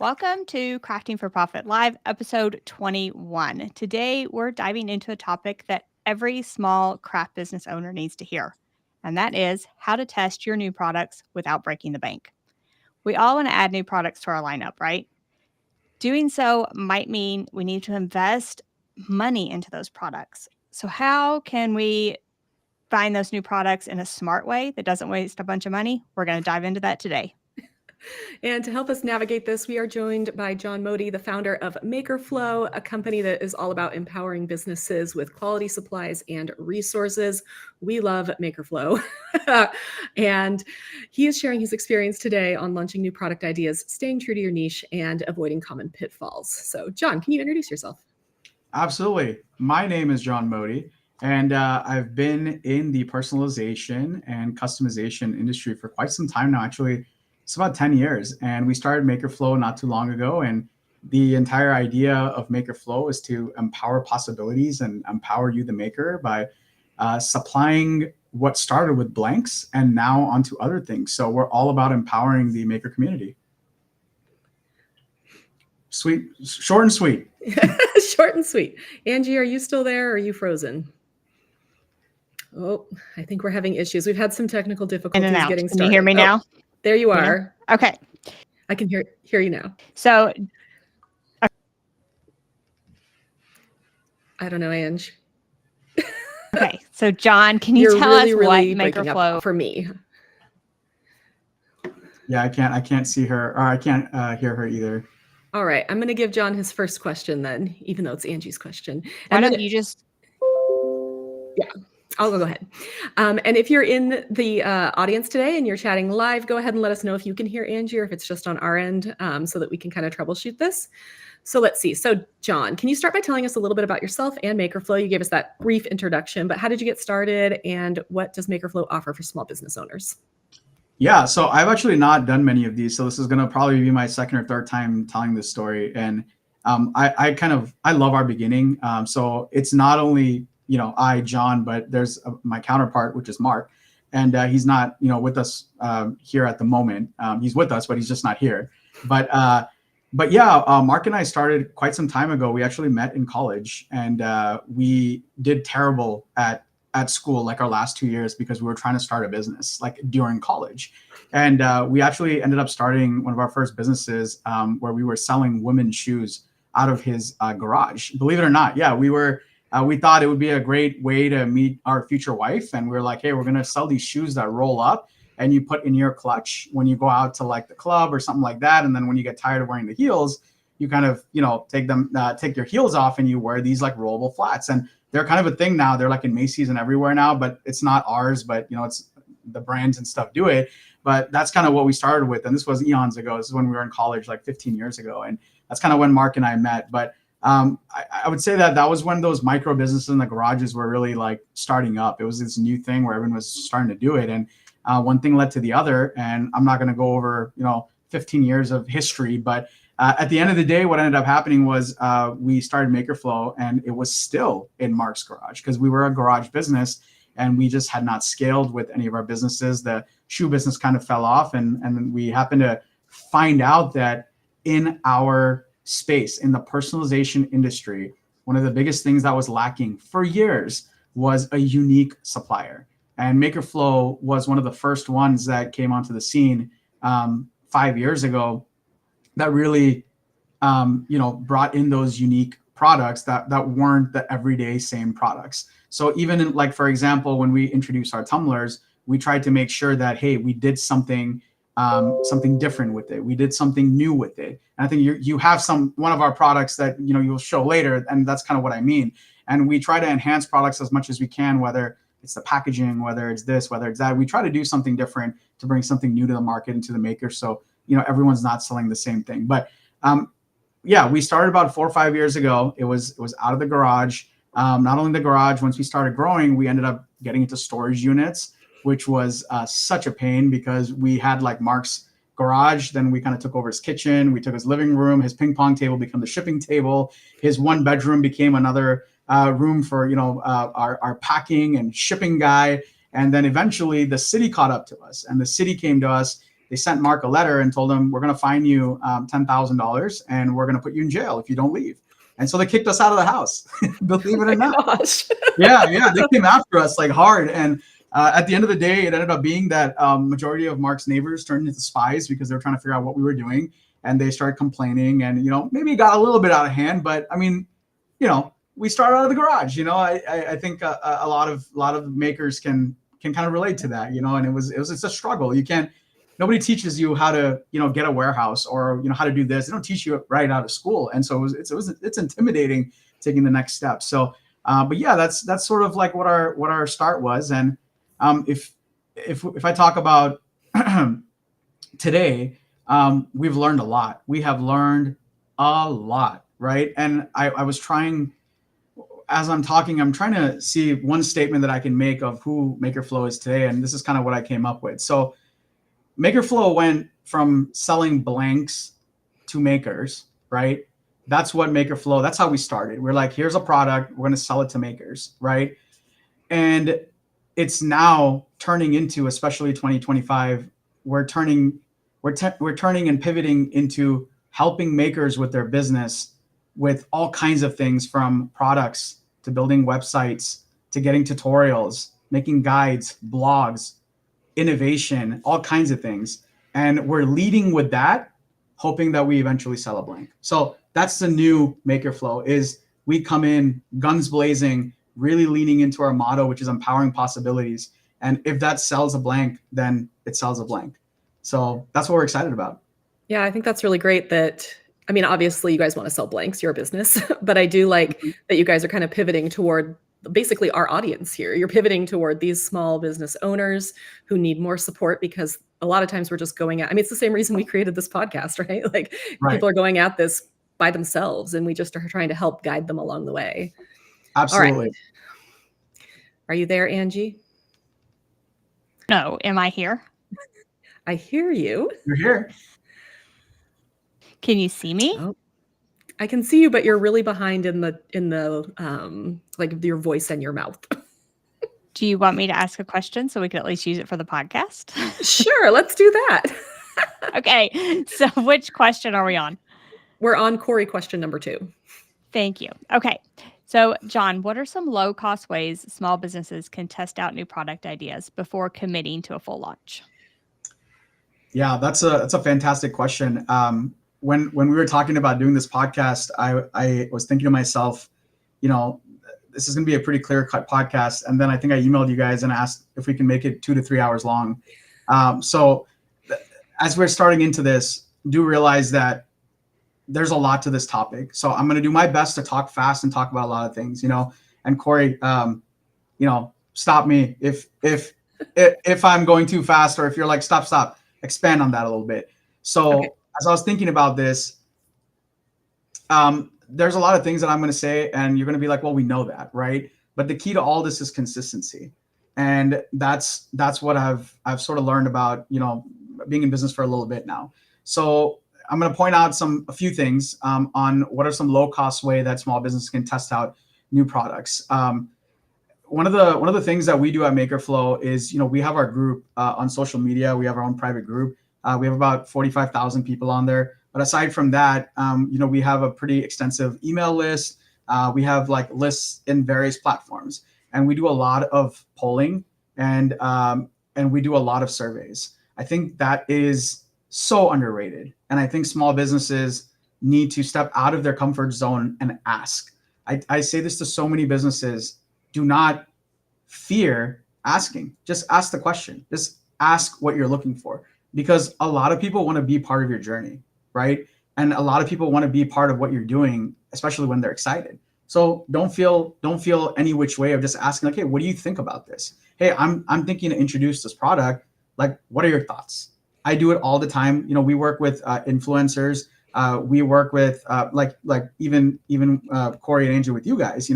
Welcome to Crafting for Profit Live, episode 21. Today, we're diving into a topic that every small craft business owner needs to hear, and that is how to test your new products without breaking the bank. We all want to add new products to our lineup, right? Doing so might mean we need to invest money into those products. So, how can we find those new products in a smart way that doesn't waste a bunch of money? We're going to dive into that today. And to help us navigate this, we are joined by John Modi, the founder of Makerflo, a company that is all about empowering businesses with quality supplies and resources. We love Makerflo. And he is sharing his experience today on launching new product ideas, staying true to your niche, and avoiding common pitfalls. So, John, can you introduce yourself? Absolutely. My name is John Modi, and I've been in the personalization and customization industry for quite some time now. Actually, it's about 10 years. And we started Makerflo not too long ago. And the entire idea of Makerflo is to empower possibilities and empower you, the maker, by supplying what started with blanks and now onto other things. So we're all about empowering the maker community. Sweet, short and sweet. Short and sweet. Angie, are you still there or are you frozen? Oh, I think we're having issues. We've had some technical difficulties getting started. Can you hear me now? There you are. Okay. I can hear you now. So I don't know, Ange. Okay. So John, can you tell us what Makerflo for me? Yeah, I can't see her, or I can't hear her either. All right. I'm going to give John his first question then, even though it's Angie's question. Why don't you just... Yeah. I'll go ahead. And if you're in the audience today and you're chatting live, go ahead and let us know if you can hear Angie or if it's just on our end so that we can kind of troubleshoot this. So let's see. So John, can you start by telling us a little bit about yourself and Makerflo? You gave us that brief introduction, but how did you get started and what does Makerflo offer for small business owners? Yeah, so I've actually not done many of these. So this is going to probably be my second or third time telling this story. And I love our beginning. So it's not only I, John, but there's my counterpart, which is Mark, and he's not, with us here at the moment. He's with us, but he's just not here. But yeah, Mark and I started quite some time ago. We actually met in college, and we did terrible at school, like our last 2 years, because we were trying to start a business like during college. And we actually ended up starting one of our first businesses where we were selling women's shoes out of his garage. Believe it or not, yeah, we thought it would be a great way to meet our future wife. And we were like, hey, we're going to sell these shoes that roll up and you put in your clutch when you go out to like the club or something like that. And then when you get tired of wearing the heels, you kind of, take your heels off and you wear these like rollable flats. And they're kind of a thing now. They're like in Macy's and everywhere now, but it's not ours, but it's the brands and stuff do it. But that's kind of what we started with. And this was eons ago. This is when we were in college, like 15 years ago. And that's kind of when Mark and I met. But I would say that was when those micro businesses in the garages were really like starting up. It was this new thing where everyone was starting to do it. And one thing led to the other. And I'm not going to go over, 15 years of history. But at the end of the day, what ended up happening was we started Makerflo, and it was still in Mark's garage because we were a garage business and we just had not scaled with any of our businesses. The shoe business kind of fell off. And we happened to find out that in our space, in the personalization industry, one of the biggest things that was lacking for years was a unique supplier. And Makerflo was one of the first ones that came onto the scene 5 years ago that really, brought in those unique products that weren't the everyday same products. So even in, like, for example, when we introduced our tumblers, we tried to make sure that, hey, we did something different with it. We did something new with it. And I think you have one of our products that, you'll show later. And that's kind of what I mean. And we try to enhance products as much as we can, whether it's the packaging, whether it's this, whether it's that. We try to do something different to bring something new to the market and to the maker. So, everyone's not selling the same thing. But yeah, we started about 4 or 5 years ago. It was out of the garage. Not only the garage, once we started growing, we ended up getting into storage units, which was such a pain because we had like Mark's garage. Then we kind of took over his kitchen. We took his living room. His ping pong table became the shipping table. His one bedroom became another room for, our packing and shipping guy. And then eventually the city caught up to us, and the city came to us they sent Mark a letter and told him, we're going to fine you $10,000 and we're going to put you in jail if you don't leave. And so they kicked us out of the house, believe it or not. Gosh. Yeah, they came after us like hard. And at the end of the day, it ended up being that majority of Mark's neighbors turned into spies because they were trying to figure out what we were doing. And they started complaining and, maybe it got a little bit out of hand. But I mean, we started out of the garage. I think a lot of makers can kind of relate to that, and it's a struggle. Nobody teaches you how to, get a warehouse or, how to do this. They don't teach you it right out of school. And so it's intimidating taking the next step. So, but yeah, that's sort of like what our start was. And if I talk about today, we've learned a lot. We have learned a lot, right? And I was trying, as I'm talking, I'm trying to see one statement that I can make of who Makerflo is today. And this is kind of what I came up with. So Makerflo went from selling blanks to makers, right? That's what Makerflo, that's how we started. We're like, here's a product, we're going to sell it to makers, right? And it's now turning into, especially 2025, we're turning and pivoting into helping makers with their business with all kinds of things, from products to building websites to getting tutorials, making guides, blogs, innovation, all kinds of things. And we're leading with that, hoping that we eventually sell a blank. So that's the new Makerflo, is we come in guns blazing, really leaning into our motto, which is empowering possibilities. And if that sells a blank, then it sells a blank. So that's what we're excited about. Yeah, I think that's really great obviously you guys want to sell blanks, you're a business, but I do like that you guys are kind of pivoting toward basically our audience here. You're pivoting toward these small business owners who need more support, because a lot of times we're just going at, it's the same reason we created this podcast, right? Like people are going at this by themselves and we just are trying to help guide them along the way. Absolutely. All right. Are you there, Angie? No, am I here? I hear you. You're here. Can you see me? Oh, I can see you, but you're really behind in the like your voice and your mouth. Do you want me to ask a question so we can at least use it for the podcast? Sure, let's do that. Okay, so which question are we on? We're on Corey question number 2. Thank you. Okay, so John, what are some low-cost ways small businesses can test out new product ideas before committing to a full launch? Yeah, that's a fantastic question. When we were talking about doing this podcast, I was thinking to myself, this is going to be a pretty clear-cut podcast. And then I think I emailed you guys and asked if we can make it 2 to 3 hours long. So as we're starting into this, do realize that there's a lot to this topic. So I'm going to do my best to talk fast and talk about a lot of things, and Corey, stop me if I'm going too fast, or if you're like, stop, expand on that a little bit. So okay. As I was thinking about this, there's a lot of things that I'm going to say, and you're going to be like, well, we know that, right? But the key to all this is consistency. And that's what I've sort of learned about, being in business for a little bit now. So I'm going to point out a few things on what are some low cost way that small businesses can test out new products. One of the things that we do at Makerflo is, we have our group on social media. We have our own private group. We have about 45,000 people on there. But aside from that, we have a pretty extensive email list. We have like lists in various platforms, and we do a lot of polling and we do a lot of surveys. I think that is so underrated. And I think small businesses need to step out of their comfort zone and ask. I say this to so many businesses: do not fear asking. Just ask the question. Just ask what you're looking for, because a lot of people want to be part of your journey, right? And a lot of people want to be part of what you're doing, especially when they're excited. So don't feel any which way of just asking, like, hey, what do you think about this? Hey, I'm thinking to introduce this product. Like, what are your thoughts? I do it all the time. We work with influencers. We work with like even Corey and Angie with you guys,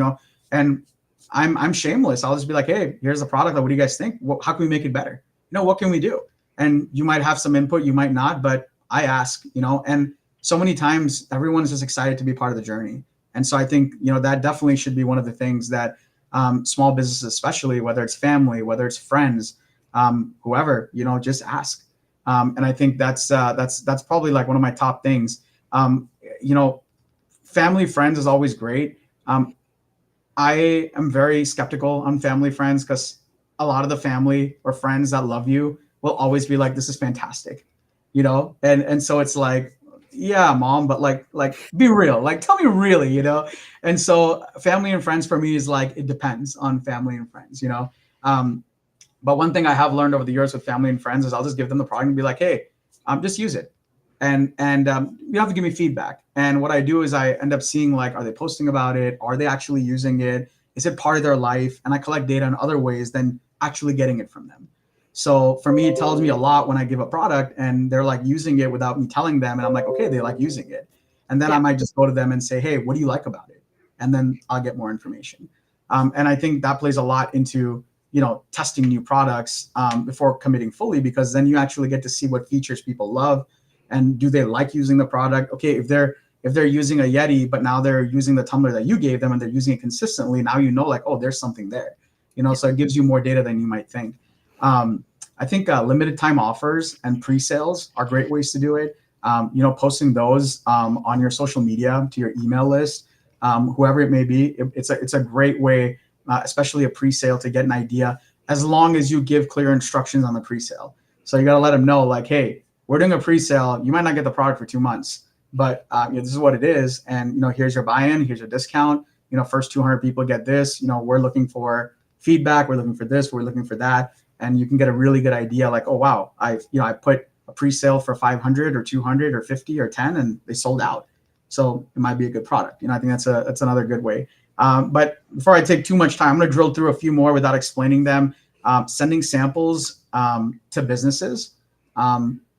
and I'm shameless. I'll just be like, hey, here's the product. What do you guys think? How can we make it better? What can we do? And you might have some input, you might not, but I ask, and so many times everyone is just excited to be part of the journey. And so I think, that definitely should be one of the things that small businesses, especially whether it's family, whether it's friends, whoever, just ask. And I think that's probably like one of my top things. You know, family friends is always great. I am very skeptical on family friends because a lot of the family or friends that love you will always be like, "This is fantastic," you know, and so it's like, yeah, mom, but like be real, like tell me really, you know. And so family and friends for me is like it depends on family and friends, you know. Um, but one thing I have learned over the years with family and friends is I'll just give them the product and be like, hey, just use it, and you have to give me feedback. And what I do is I end up seeing like, are they posting about it? Are they actually using it? Is it part of their life? And I collect data in other ways than actually getting it from them. So for me, it tells me a lot when I give a product and they're like using it without me telling them, and I'm like, okay, they like using it, and then I might just go to them and say, hey, what do you like about it? And then I'll get more information. And I think that plays a lot into testing new products before committing fully, because then you actually get to see what features people love and do they like using the product. Okay, if they're using a Yeti, but now they're using the tumbler that you gave them and they're using it consistently, now like, oh, there's something there, so it gives you more data than you might think. I think limited time offers and pre-sales are great ways to do it. Posting those on your social media to your email list, whoever it may be, it's a great way, especially a pre-sale, to get an idea, as long as you give clear instructions on the pre-sale. So you got to let them know, like, hey, we're doing a pre-sale. You might not get the product for 2 months, but this is what it is. And, here's your buy-in, here's your discount. First 200 people get this. We're looking for feedback. We're looking for this. We're looking for that. And you can get a really good idea, like, oh, wow, I put a pre-sale for 500 or 200 or 50 or 10 and they sold out. So it might be a good product. I think that's another good way. But before I take too much time, I'm going to drill through a few more without explaining them. Sending samples to businesses.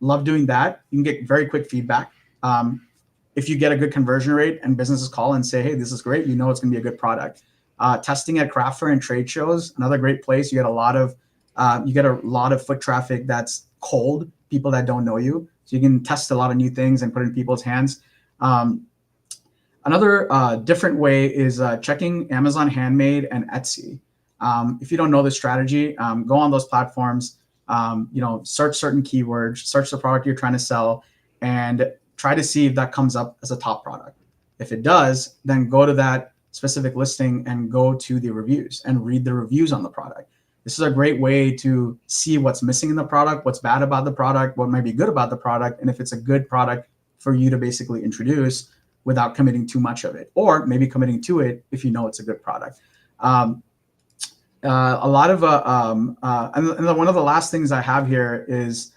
Love doing that. You can get very quick feedback. If you get a good conversion rate and businesses call and say, hey, this is great, it's going to be a good product. Testing at craft fair and trade shows, another great place. You get a lot of foot traffic that's cold, people that don't know you. So you can test a lot of new things and put it in people's hands. Another different way is checking Amazon Handmade and Etsy. If you don't know the strategy, go on those platforms, search certain keywords, search the product you're trying to sell, and try to see if that comes up as a top product. If it does, then go to that specific listing and go to the reviews and read the reviews on the product. This is a great way to see what's missing in the product, what's bad about the product, what might be good about the product, and if it's a good product for you to basically introduce without committing too much of it, or maybe committing to it if you know it's a good product. A lot of and one of the last things I have here is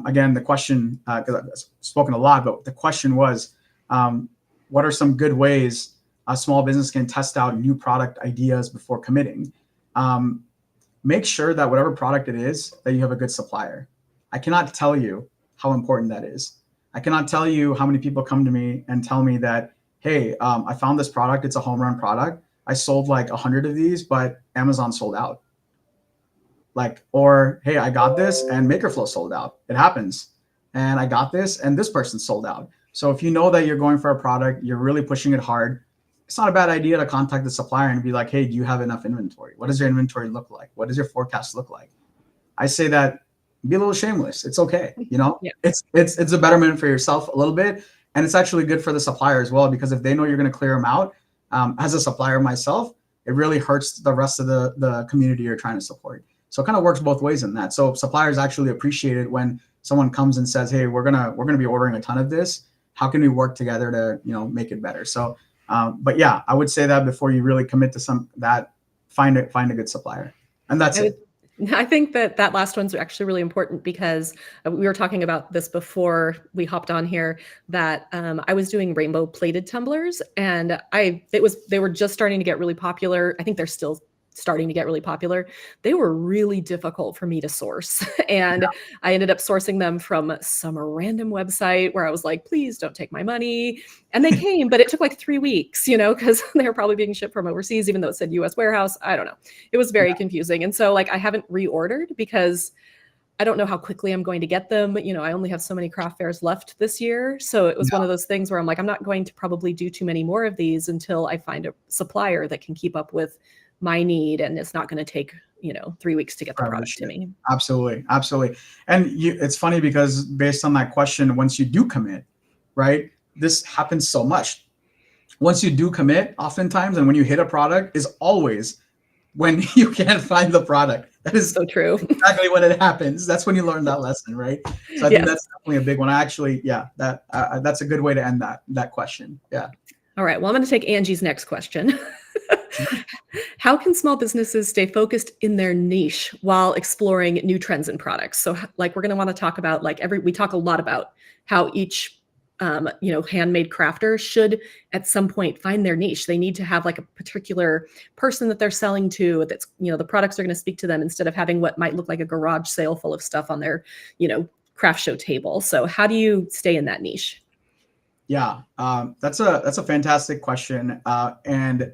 again the question, because I've spoken a lot, but the question was, what are some good ways a small business can test out new product ideas before committing? Make sure that whatever product it is, that you have a good supplier. I cannot tell you how important that is. I cannot tell you how many people come to me and tell me that, hey, I found this product. It's a home run product. I sold like 100 of these, but Amazon sold out. Or, hey, I got this and Makerflo sold out. It happens. And I got this and this person sold out. So if you know that you're going for a product, you're really pushing it hard, it's not a bad idea to contact the supplier and be like, hey, do you have enough inventory? What does your inventory look like? What does your forecast look like? I say that, be a little shameless. It's okay. Yeah. It's a betterment for yourself a little bit. And it's actually good for the supplier as well, because if they know you're going to clear them out, as a supplier myself, it really hurts the rest of the community you're trying to support. So it kind of works both ways in that. So suppliers actually appreciate it when someone comes and says, hey, we're gonna be ordering a ton of this. How can we work together to make it better? So but yeah, I would say that before you really commit to find a good supplier. And that's it. I think that last one's actually really important, because we were talking about this before we hopped on here, that I was doing rainbow plated tumblers, and they were just starting to get really popular. I think they're still starting to get really popular. They were really difficult for me to source. And I ended up sourcing them from some random website where I was like, please don't take my money. And they came, but it took like 3 weeks, because they were probably being shipped from overseas, even though it said US warehouse. I don't know. It was very confusing. And so I haven't reordered because I don't know how quickly I'm going to get them. I only have so many craft fairs left this year. So it was one of those things where I'm like, I'm not going to probably do too many more of these until I find a supplier that can keep up with my need, and it's not going to take 3 weeks to get the product to me. Absolutely. And it's funny because based on that question, once you do commit, right, this happens so much. Once you do commit, oftentimes, and when you hit a product is always when you can't find the product. That is so true. Exactly when it happens. That's when you learn that lesson, right? So I think that's definitely a big one. That's a good way to end that question. Yeah. All right. Well, I'm going to take Angie's next question. How can small businesses stay focused in their niche while exploring new trends and products? So like, we're going to want to talk about we talk a lot about how each handmade crafter should at some point find their niche. They need to have like a particular person that they're selling to, that's, the products are going to speak to them, instead of having what might look like a garage sale full of stuff on their, craft show table. So how do you stay in that niche? Yeah, that's a fantastic question. And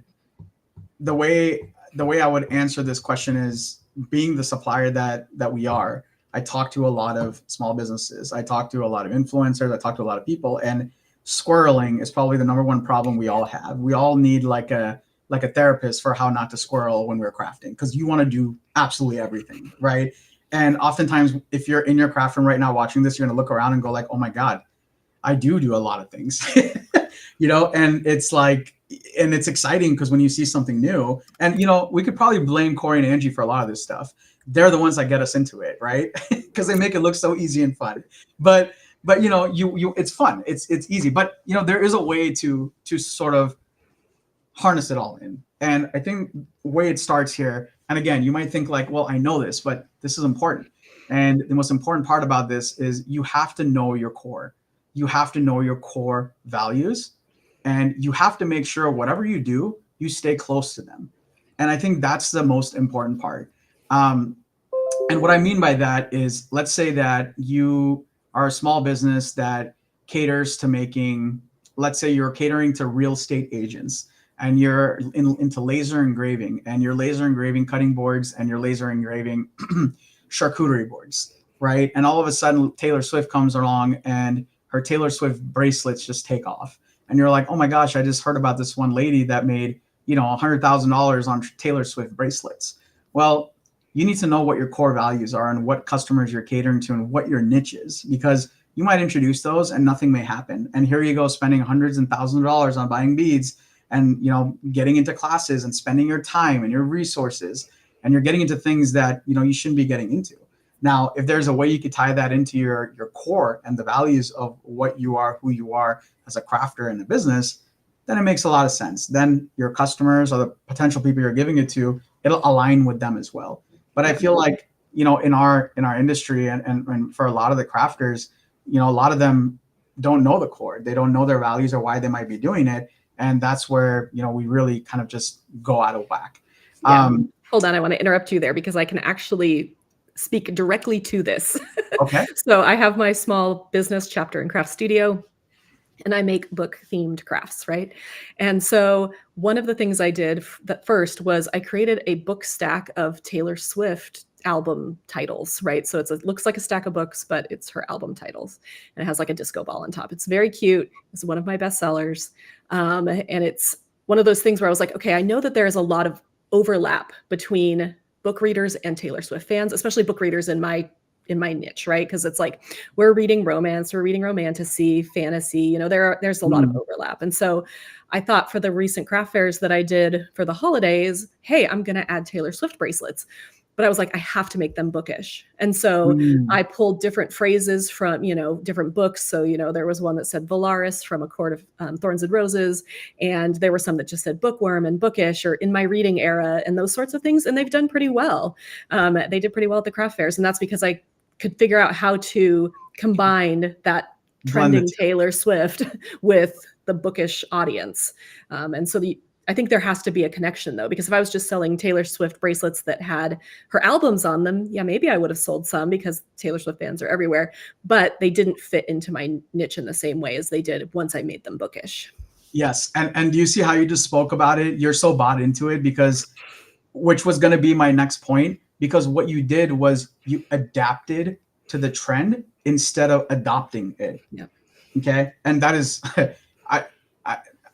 the way I would answer this question is, being the supplier that we are, I talk to a lot of small businesses. I talk to a lot of influencers. I talk to a lot of people, and squirreling is probably the number one problem we all have. We all need like a therapist for how not to squirrel when we're crafting, because you want to do absolutely everything, right? And oftentimes, if you're in your craft room right now watching this, you're going to look around and go like, oh my God, I do a lot of things, and it's like, and it's exciting because when you see something new, and we could probably blame Corey and Angie for a lot of this stuff. They're the ones that get us into it, right? Because they make it look so easy and fun. But it's fun. It's easy. But there is a way to sort of harness it all in. And I think the way it starts here, and again, you might think like, well, I know this, but this is important. And the most important part about this is you have to know your core. You have to know your core values, and you have to make sure whatever you do, you stay close to them. And I think that's the most important part. And what I mean by that is, let's say that you are a small business that caters to making, let's say you're catering to real estate agents, and you're into laser engraving, and you're laser engraving cutting boards, and you're laser engraving charcuterie boards, right? And all of a sudden Taylor Swift comes along and her Taylor Swift bracelets just take off. And you're like, oh my gosh, I just heard about this one lady that made, $100,000 on Taylor Swift bracelets. Well, you need to know what your core values are and what customers you're catering to and what your niche is, because you might introduce those and nothing may happen. And here you go, spending hundreds and thousands of dollars on buying beads and, getting into classes and spending your time and your resources, and you're getting into things that, you shouldn't be getting into. Now, if there's a way you could tie that into your core and the values of what you are, who you are as a crafter in the business, then it makes a lot of sense. Then your customers or the potential people you're giving it to, it'll align with them as well. But I feel like, in our industry and for a lot of the crafters, a lot of them don't know the core. They don't know their values or why they might be doing it. And that's where, we really kind of just go out of whack. Yeah. Hold on. I want to interrupt you there because I can actually speak directly to this. Okay. So I have my small business chapter and craft studio, and I make book themed crafts, right? And so one of the things I did that first was I created a book stack of Taylor Swift album titles, right? So it looks like a stack of books, but it's her album titles, and it has like a disco ball on top. It's very cute. It's one of my best sellers. And it's one of those things where I was like, okay, I know that there is a lot of overlap between book readers and Taylor Swift fans, especially book readers in my niche, right? Because it's like, we're reading romance, we're reading romantasy, fantasy, there's a lot of overlap. And so I thought, for the recent craft fairs that I did for the holidays, hey, I'm going to add Taylor Swift bracelets. But I was like, I have to make them bookish. And so I pulled different phrases from, different books. So, there was one that said Valaris from A Court of Thorns and Roses. And there were some that just said bookworm and bookish or in my reading era and those sorts of things. And they've done pretty well. They did pretty well at the craft fairs. And that's because I could figure out how to combine that trending Taylor Swift with the bookish audience. And so I think there has to be a connection, though, because if I was just selling Taylor Swift bracelets that had her albums on them, yeah, maybe I would have sold some because Taylor Swift fans are everywhere, but they didn't fit into my niche in the same way as they did once I made them bookish. Yes. And do you see how you just spoke about it? You're so bought into it, which was going to be my next point, because what you did was you adapted to the trend instead of adopting it. Yeah. Okay. And that is,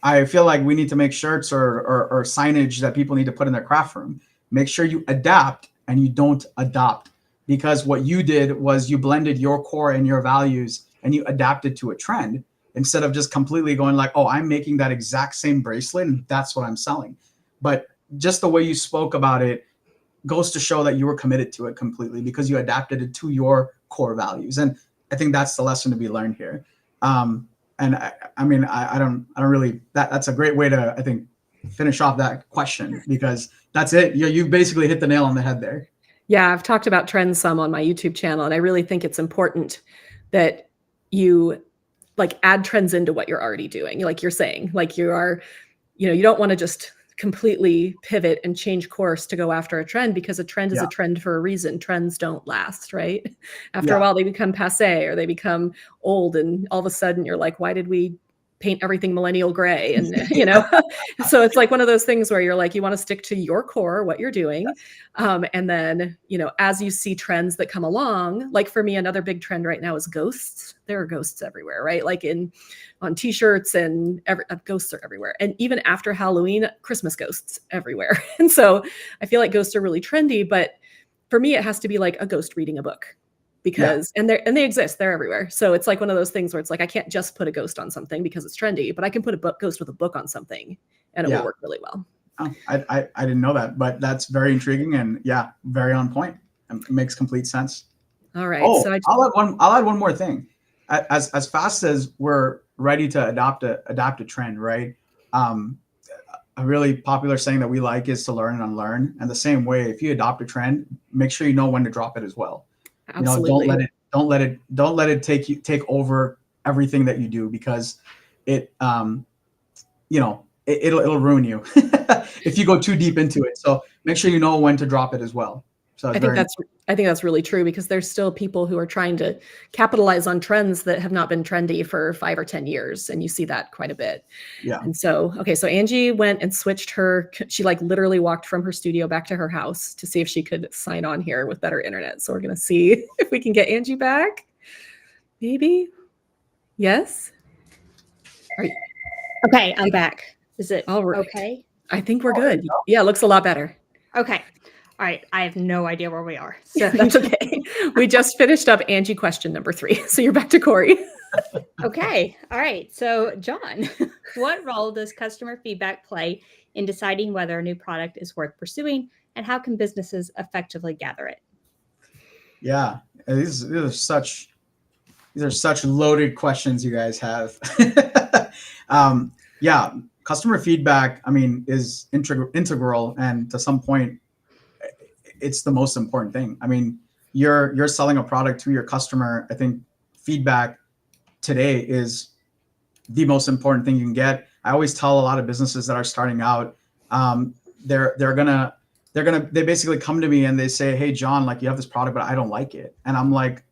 I feel like we need to make shirts or signage that people need to put in their craft room. Make sure you adapt and you don't adopt, because what you did was you blended your core and your values and you adapted to a trend instead of just completely going like, oh, I'm making that exact same bracelet and that's what I'm selling. But just the way you spoke about it goes to show that you were committed to it completely because you adapted it to your core values. And I think that's the lesson to be learned here. And I don't really, that's a great way to, I think, finish off that question, because that's it. You basically hit the nail on the head there. Yeah, I've talked about trends some on my YouTube channel, and I really think it's important that you like add trends into what you're already doing. Like you're saying, like you are, you don't want to just completely pivot and change course to go after a trend, because a trend is a trend for a reason. Trends don't last, right? After a while, they become passé or they become old, and all of a sudden you're like, why did we paint everything millennial gray? And so it's like one of those things where you're like, you want to stick to your core, what you're doing. And then, as you see trends that come along, like for me, another big trend right now is ghosts. There are ghosts everywhere, right? Like on t-shirts and ghosts are everywhere. And even after Halloween, Christmas ghosts everywhere. And so I feel like ghosts are really trendy, but for me, it has to be like a ghost reading a book. Because and they exist, they're everywhere. So it's like one of those things where it's like I can't just put a ghost on something because it's trendy, but I can put a ghost with a book on something and it will work really well. Oh, I didn't know that, but that's very intriguing and very on point. It makes complete sense. All right. Oh, so I'll add one more thing. As fast as we're ready to adapt a trend, right? A really popular saying that we like is to learn and unlearn. And the same way, if you adopt a trend, make sure you know when to drop it as well. Absolutely. Don't let it take over everything that you do, because it'll ruin you if you go too deep into it. So make sure you know when to drop it as well. So I think that's really true, because there's still people who are trying to capitalize on trends that have not been trendy for 5 or 10 years. And you see that quite a bit. Yeah. And so Angie went and switched she like literally walked from her studio back to her house to see if she could sign on here with better internet. So we're going to see if we can get Angie back. Maybe. Yes. Okay, I'm back. Is it all right? Okay? I think we're good. Yeah, it looks a lot better. Okay. All right. I have no idea where we are. So that's okay. We just finished up Angie question number 3. So you're back to Corey. Okay. All right. So John, what role does customer feedback play in deciding whether a new product is worth pursuing, and how can businesses effectively gather it? Yeah, these are such loaded questions you guys have. Customer feedback, is integral, and to some point, it's the most important thing. You're selling a product to your customer. I think feedback today is the most important thing you can get. I always tell a lot of businesses that are starting out, they basically come to me and they say, "Hey, John, like you have this product, but I don't like it." And I'm like,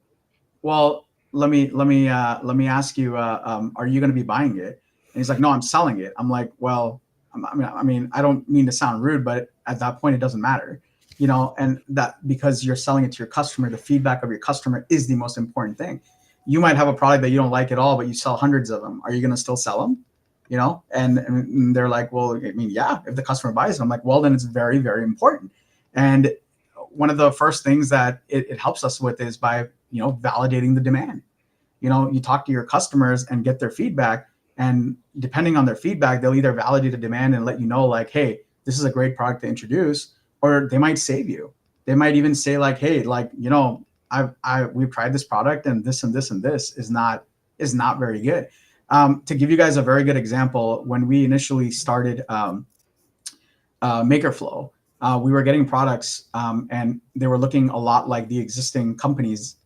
"Well, let me ask you, are you going to be buying it?" And he's like, "No, I'm selling it." I'm like, "Well, I don't mean to sound rude, but at that point, it doesn't matter, and that because you're selling it to your customer, the feedback of your customer is the most important thing. You might have a product that you don't like at all, but you sell hundreds of them. Are you going to still sell them?" And they're like, "Well, if the customer buys it." I'm like, "Well, then it's very, very important." And one of the first things that it helps us with is by, validating the demand. You talk to your customers and get their feedback, and depending on their feedback, they'll either validate the demand and let you know like, "Hey, this is a great product to introduce," or they might save you. They might even say like, "Hey, we've tried this product and this and this and this is not very good." To give you guys a very good example, when we initially started Makerflo, we were getting products and they were looking a lot like the existing company's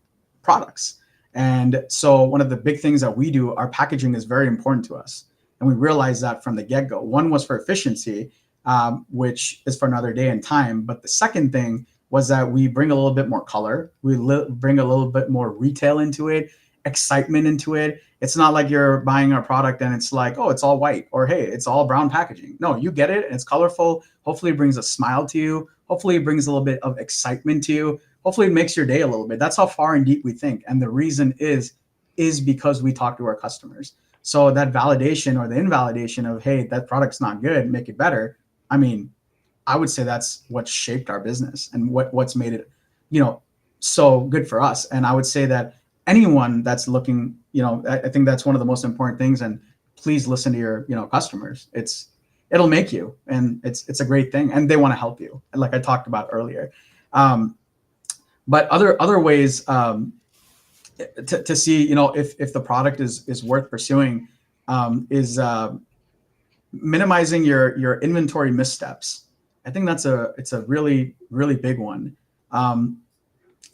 products. And so one of the big things that we do, our packaging is very important to us. And we realized that from the get-go. One was for efficiency, which is for another day and time. But the second thing was that we bring a little bit more color. We bring a little bit more retail into it, excitement into it. It's not like you're buying our product and it's like, "Oh, it's all white," or "Hey, it's all brown packaging." No, you get it and it's colorful. Hopefully it brings a smile to you. Hopefully it brings a little bit of excitement to you. Hopefully it makes your day a little bit. That's how far and deep we think. And the reason is because we talk to our customers. So that validation or the invalidation of, hey, that product's not good, make it better. I mean, I would say that's what shaped our business and what's made it, so good for us. And I would say that anyone that's looking, I think that's one of the most important things. And please listen to your, customers. It'll make you, and it's a great thing, and they want to help you, like I talked about earlier. But other ways to see, if the product is worth pursuing, is minimizing your inventory missteps. I think it's a really, really big one.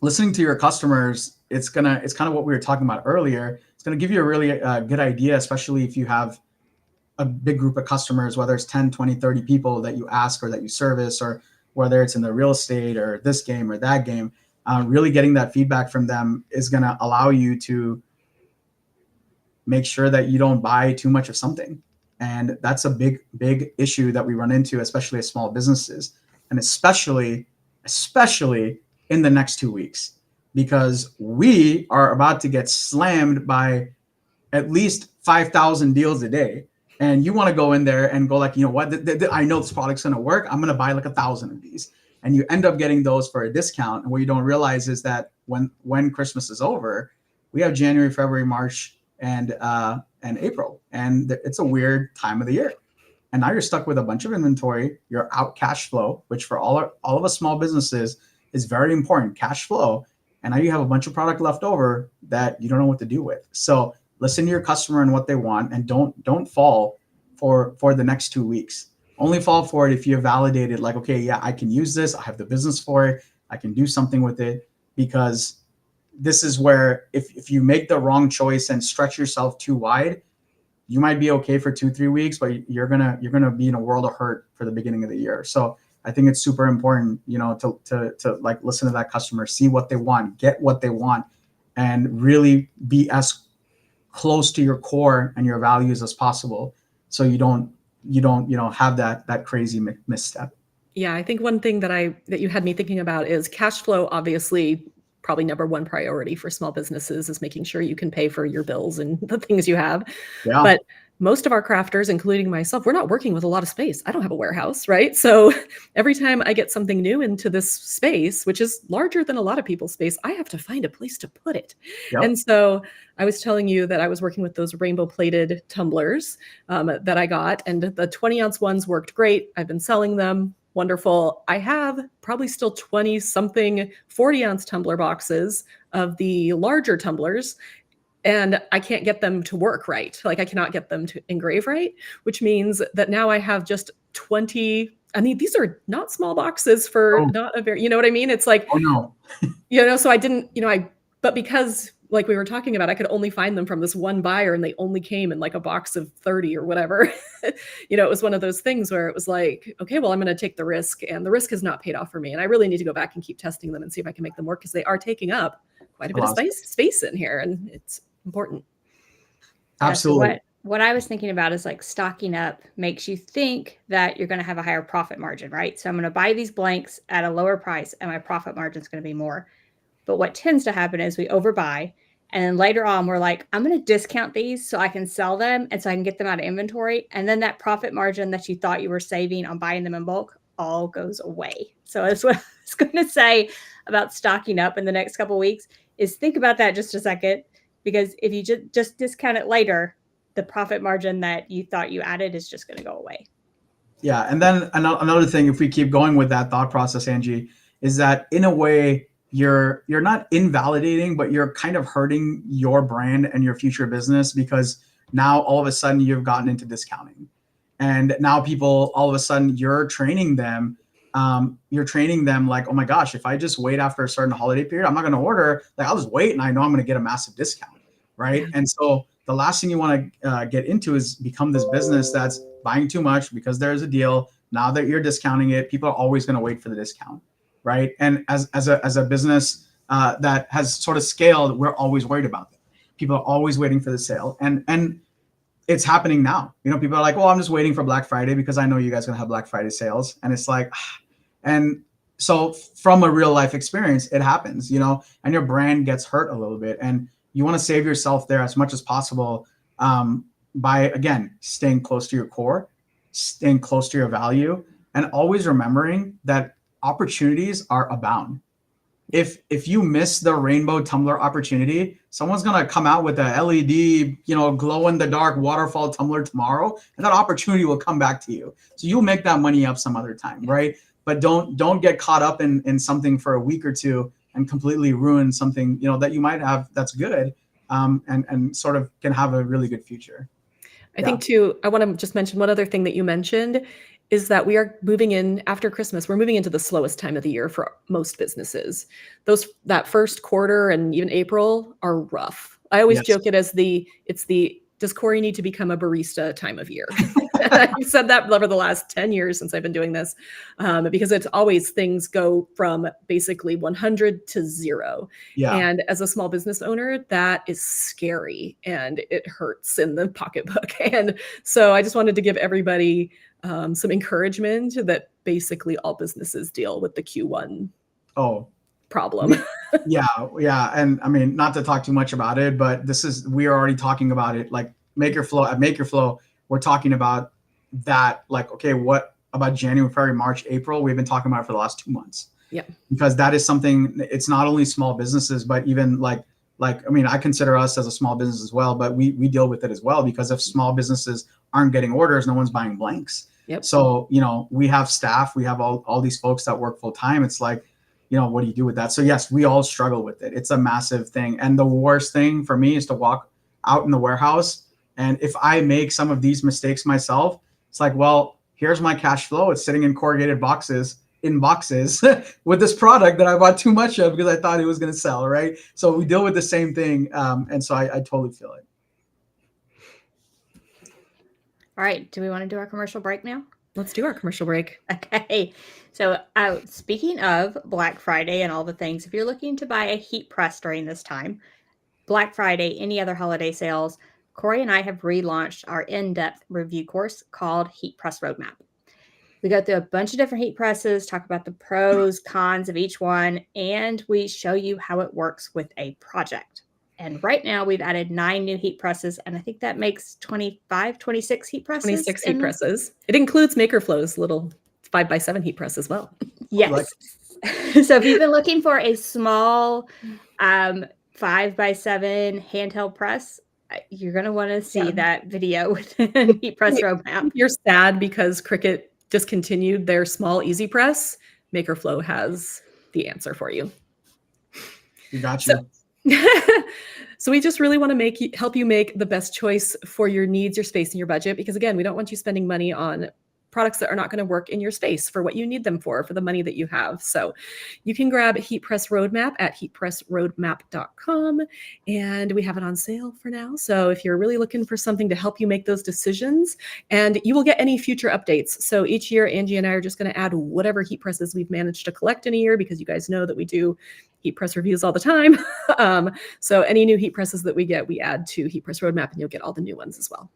Listening to your customers, it's kind of what we were talking about earlier. It's going to give you a really good idea, especially if you have a big group of customers, whether it's 10, 20, 30 people that you ask or that you service, or whether it's in the real estate or this game or that game. Really getting that feedback from them is going to allow you to make sure that you don't buy too much of something. And that's a big issue that we run into, especially as small businesses, and especially in the next 2 weeks, because we are about to get slammed by at least 5,000 deals a day. And you want to go in there and go like, you know what, I know this product's going to work. I'm going to buy like 1,000 of these. And you end up getting those for a discount. And what you don't realize is that when Christmas is over, we have January, February, March, and April. And it's a weird time of the year. And now you're stuck with a bunch of inventory. You're out cash flow, which for all of us small businesses is very important, cash flow. And now you have a bunch of product left over that you don't know what to do with. So listen to your customer and what they want, and don't fall for the next 2 weeks. Only fall for it if you have validated, like, okay, yeah, I can use this. I have the business for it. I can do something with it. Because this is where if you make the wrong choice and stretch yourself too wide, you might be okay for 2-3 weeks, but you're gonna be in a world of hurt for the beginning of the year. So I think it's super important, to like listen to that customer, see what they want, get what they want, and really be as close to your core and your values as possible, so you don't have that crazy misstep. Yeah, I think one thing that you had me thinking about is cash flow. Obviously, probably number one priority for small businesses is making sure you can pay for your bills and the things you have. Yeah. But most of our crafters, including myself, we're not working with a lot of space. I don't have a warehouse, right? So every time I get something new into this space, which is larger than a lot of people's space, I have to find a place to put it. Yep. And so I was telling you that I was working with those rainbow plated tumblers that I got, and the 20-ounce ones worked great. I've been selling them. Wonderful. I have probably still 20 something 40-ounce tumbler boxes of the larger tumblers, and I can't get them to work right. Like, I cannot get them to engrave right, which means that now I have just 20. I mean, these are not small boxes for not a very, you know what I mean? It's like, oh no. So I didn't, but because, like we were talking about, I could only find them from this one buyer, and they only came in like a box of 30 or whatever. It was one of those things where it was like, okay, well, I'm going to take the risk, and the risk has not paid off for me. And I really need to go back and keep testing them and see if I can make them work, because they are taking up quite a bit of space in here, and it's important. Absolutely. Yeah, so what I was thinking about is, like, stocking up makes you think that you're going to have a higher profit margin, right? So I'm going to buy these blanks at a lower price, and my profit margin is going to be more. But what tends to happen is we overbuy, and then later on we're like, I'm going to discount these so I can sell them and so I can get them out of inventory. And then that profit margin that you thought you were saving on buying them in bulk all goes away. So that's what I was going to say about stocking up in the next couple of weeks, is think about that just a second, because if you just discount it later, the profit margin that you thought you added is just going to go away. Yeah. And then another thing, if we keep going with that thought process, Angie, is that in a way, you're not invalidating, but you're kind of hurting your brand and your future business, because now all of a sudden you've gotten into discounting, and now people, all of a sudden you're training them like, oh my gosh, if I just wait after a certain holiday period, I'm not going to order. Like, I'll just wait, and I know I'm going to get a massive discount, right? And so the last thing you want to get into is become this business that's buying too much because there's a deal. Now that you're discounting it, people are always going to wait for the discount. Right. And as a business that has sort of scaled, we're always worried about that. People are always waiting for the sale. And it's happening now. People are like, well, I'm just waiting for Black Friday because I know you guys are going to have Black Friday sales. And it's like, and so from a real life experience, it happens, and your brand gets hurt a little bit, and you want to save yourself there as much as possible. by, again, staying close to your core, staying close to your value, and always remembering that opportunities are abound. If you miss the rainbow tumbler opportunity, someone's gonna come out with a LED, glow in the dark waterfall tumbler tomorrow, and that opportunity will come back to you. So you'll make that money up some other time, right? But don't get caught up in something for a week or two and completely ruin something that you might have that's good, and sort of can have a really good future. I think too, I want to just mention one other thing that you mentioned is that we are moving in after Christmas. We're moving into the slowest time of the year for most businesses. That first quarter and even April are rough. I always joke it as it's the does Corey need to become a barista time of year? I've said that over the last 10 years since I've been doing this, because it's always things go from basically 100 to 0. Yeah. And as a small business owner, that is scary and it hurts in the pocketbook. And so I just wanted to give everybody some encouragement that basically all businesses deal with the Q1 problem. Yeah. And I mean, not to talk too much about it, but we are already talking about it. Like Makerflo, we're talking about that. Like, okay, what about January, February, March, April? We've been talking about it for the last 2 months. Yeah. Because that is something, it's not only small businesses, but even I mean, I consider us as a small business as well, but we deal with it as well, because if small businesses aren't getting orders, no one's buying blanks. Yep. So, we have staff, we have all these folks that work full time. It's like, what do you do with that? So yes, we all struggle with it. It's a massive thing. And the worst thing for me is to walk out in the warehouse. And if I make some of these mistakes myself, it's like, well, here's my cash flow. It's sitting in corrugated boxes with this product that I bought too much of because I thought it was going to sell. Right. So we deal with the same thing. And so I totally feel it. All right. Do we want to do our commercial break now? Let's do our commercial break. Okay. So speaking of Black Friday and all the things, if you're looking to buy a heat press during this time, Black Friday, any other holiday sales, Corey and I have relaunched our in-depth review course called Heat Press Roadmap. We go through a bunch of different heat presses, talk about the pros, cons of each one, and we show you how it works with a project. And right now we've added 9 new heat presses, and I think that makes 26 heat presses. 26 heat presses. It includes Makerflo's little 5x7 heat press as well. Yes. So if you've been looking for a small 5x7 handheld press, you're going to want to see that video with Heat Press Roadmap. You're sad because Cricut discontinued their small easy press. Makerflo has the answer for you. We got you. So we just really want to help you make the best choice for your needs, your space, and your budget. Because again, we don't want you spending money on products that are not going to work in your space for what you need them for the money that you have. So you can grab Heat Press Roadmap at heatpressroadmap.com, and we have it on sale for now. So if you're really looking for something to help you make those decisions, and you will get any future updates. So each year, Angie and I are just going to add whatever heat presses we've managed to collect in a year, because you guys know that we do heat press reviews all the time. So any new heat presses that we get, we add to Heat Press Roadmap, and you'll get all the new ones as well.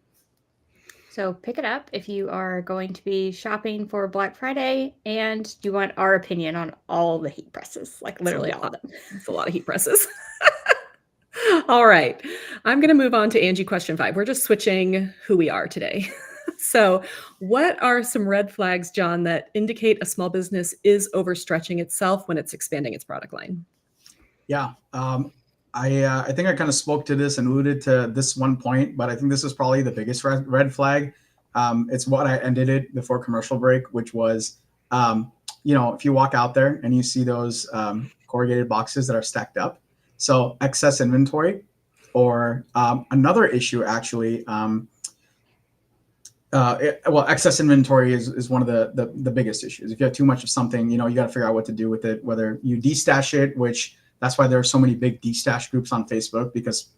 So pick it up if you are going to be shopping for Black Friday and you want our opinion on all the heat presses, like literally all of them. It's a lot of heat presses. All right. I'm going to move on to Angie question 5. We're just switching who we are today. So what are some red flags, John, that indicate a small business is overstretching itself when it's expanding its product line? Yeah. I think I kind of spoke to this and alluded to this one point, but I think this is probably the biggest red flag. It's what I ended it before commercial break, which was, if you walk out there and you see those corrugated boxes that are stacked up, so excess inventory, or another issue actually, excess inventory is one of the biggest issues. If you have too much of something, you got to figure out what to do with it, whether you destash it, which that's why there are so many big destash groups on Facebook, because,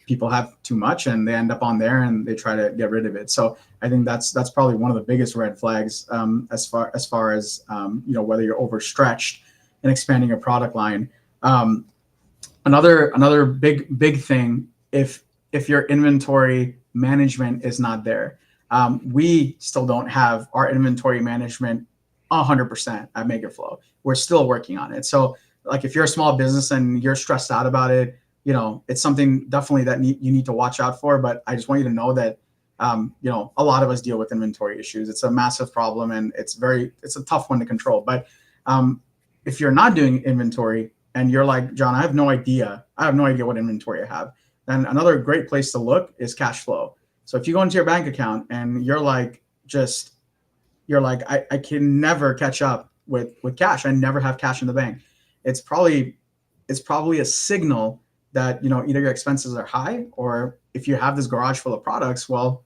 people have too much and they end up on there and they try to get rid of it. So I think that's probably one of the biggest red flags as far as whether you're overstretched and expanding your product line. Another big thing, if your inventory management is not there, we still don't have our inventory management 100% at Makerflo. We're still working on it. So like if you're a small business and you're stressed out about it, it's something definitely that you need to watch out for. But I just want you to know that, a lot of us deal with inventory issues. It's a massive problem, and it's a tough one to control. But if you're not doing inventory and you're like, John, I have no idea what inventory I have, then another great place to look is cash flow. So if you go into your bank account and you're like, I can never catch up with cash. I never have cash in the bank. It's probably a signal that, either your expenses are high, or if you have this garage full of products, well,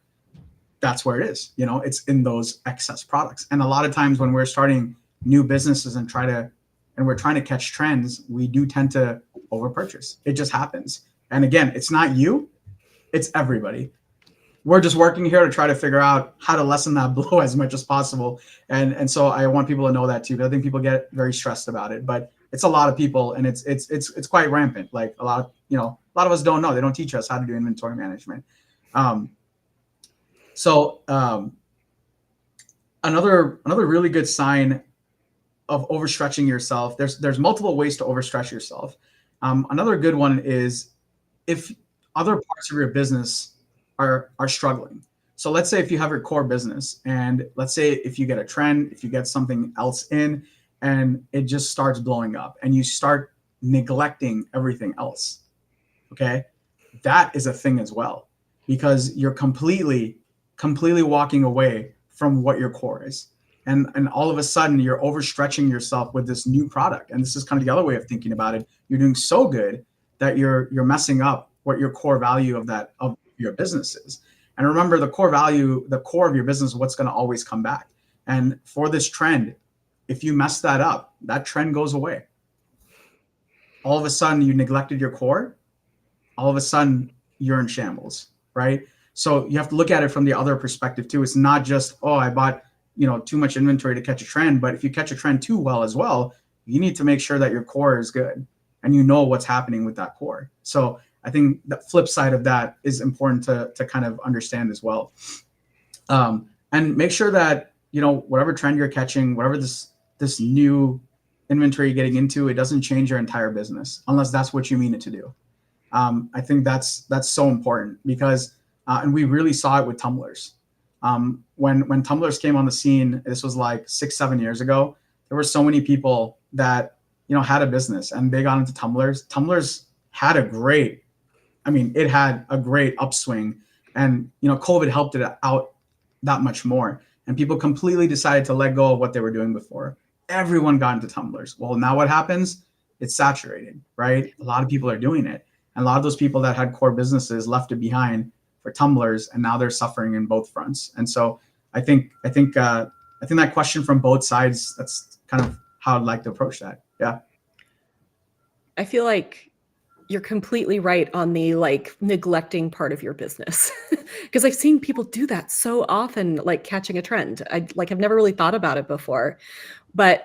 that's where it is. It's in those excess products. And a lot of times when we're starting new businesses and we're trying to catch trends, we do tend to overpurchase. It just happens. And again, it's not you, it's everybody. We're just working here to try to figure out how to lessen that blow as much as possible. And so I want people to know that too. I think people get very stressed about it, but it's a lot of people, and it's quite rampant. Like a lot of us don't know. They don't teach us how to do inventory management. Another really good sign of overstretching yourself. There's multiple ways to overstretch yourself. Another good one is if other parts of your business are struggling. So let's say if you have your core business, and let's say if you get a trend, if you get something else in, and it just starts blowing up, and you start neglecting everything else. Okay, that is a thing as well, because you're completely walking away from what your core is. And all of a sudden you're overstretching yourself with this new product. And this is kind of the other way of thinking about it. You're doing so good that you're messing up what your core value of your business is. And remember, the core of your business is what's going to always come back. And for this trend, if you mess that up, that trend goes away. All of a sudden you neglected your core. All of a sudden you're in shambles, right? So you have to look at it from the other perspective too. It's not just, I bought too much inventory to catch a trend. But if you catch a trend too well as well, you need to make sure that your core is good and you know what's happening with that core. So I think the flip side of that is important to kind of understand as well. And make sure that, whatever trend you're catching, whatever this new inventory you're getting into, it doesn't change your entire business unless that's what you mean it to do. I think that's so important because, and we really saw it with tumblers. When tumblers came on the scene, this was like 6-7 years ago, there were so many people that, had a business and they got into tumblers. Tumblers had it had a great upswing, and, COVID helped it out that much more. And people completely decided to let go of what they were doing before. Everyone got into tumblers. Well, now what happens? It's saturated, right? A lot of people are doing it. And a lot of those people that had core businesses left it behind for tumblers, and now they're suffering in both fronts. And so I think that question from both sides, that's kind of how I'd like to approach that. Yeah. I feel like you're completely right on the neglecting part of your business, because I've seen people do that so often, like catching a trend. I've never really thought about it before, but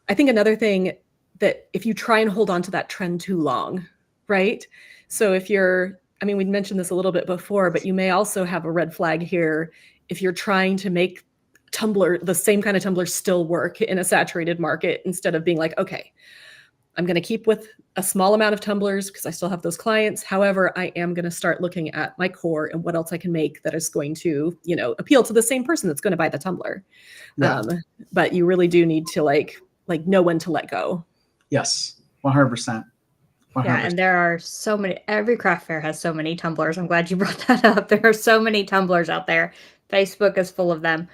I think another thing that if you try and hold on to that trend too long, right? So if we mentioned this a little bit before, but you may also have a red flag here if you're trying to make the same kind of tumbler still work in a saturated market, instead of being like, okay, I'm going to keep with a small amount of tumblers because I still have those clients. However, I am going to start looking at my core and what else I can make that is going to, appeal to the same person that's going to buy the tumbler. Yeah. But you really do need to know when to let go. Yes, 100%. 100%. Yeah, and there are so many. Every craft fair has so many tumblers. I'm glad you brought that up. There are so many tumblers out there. Facebook is full of them.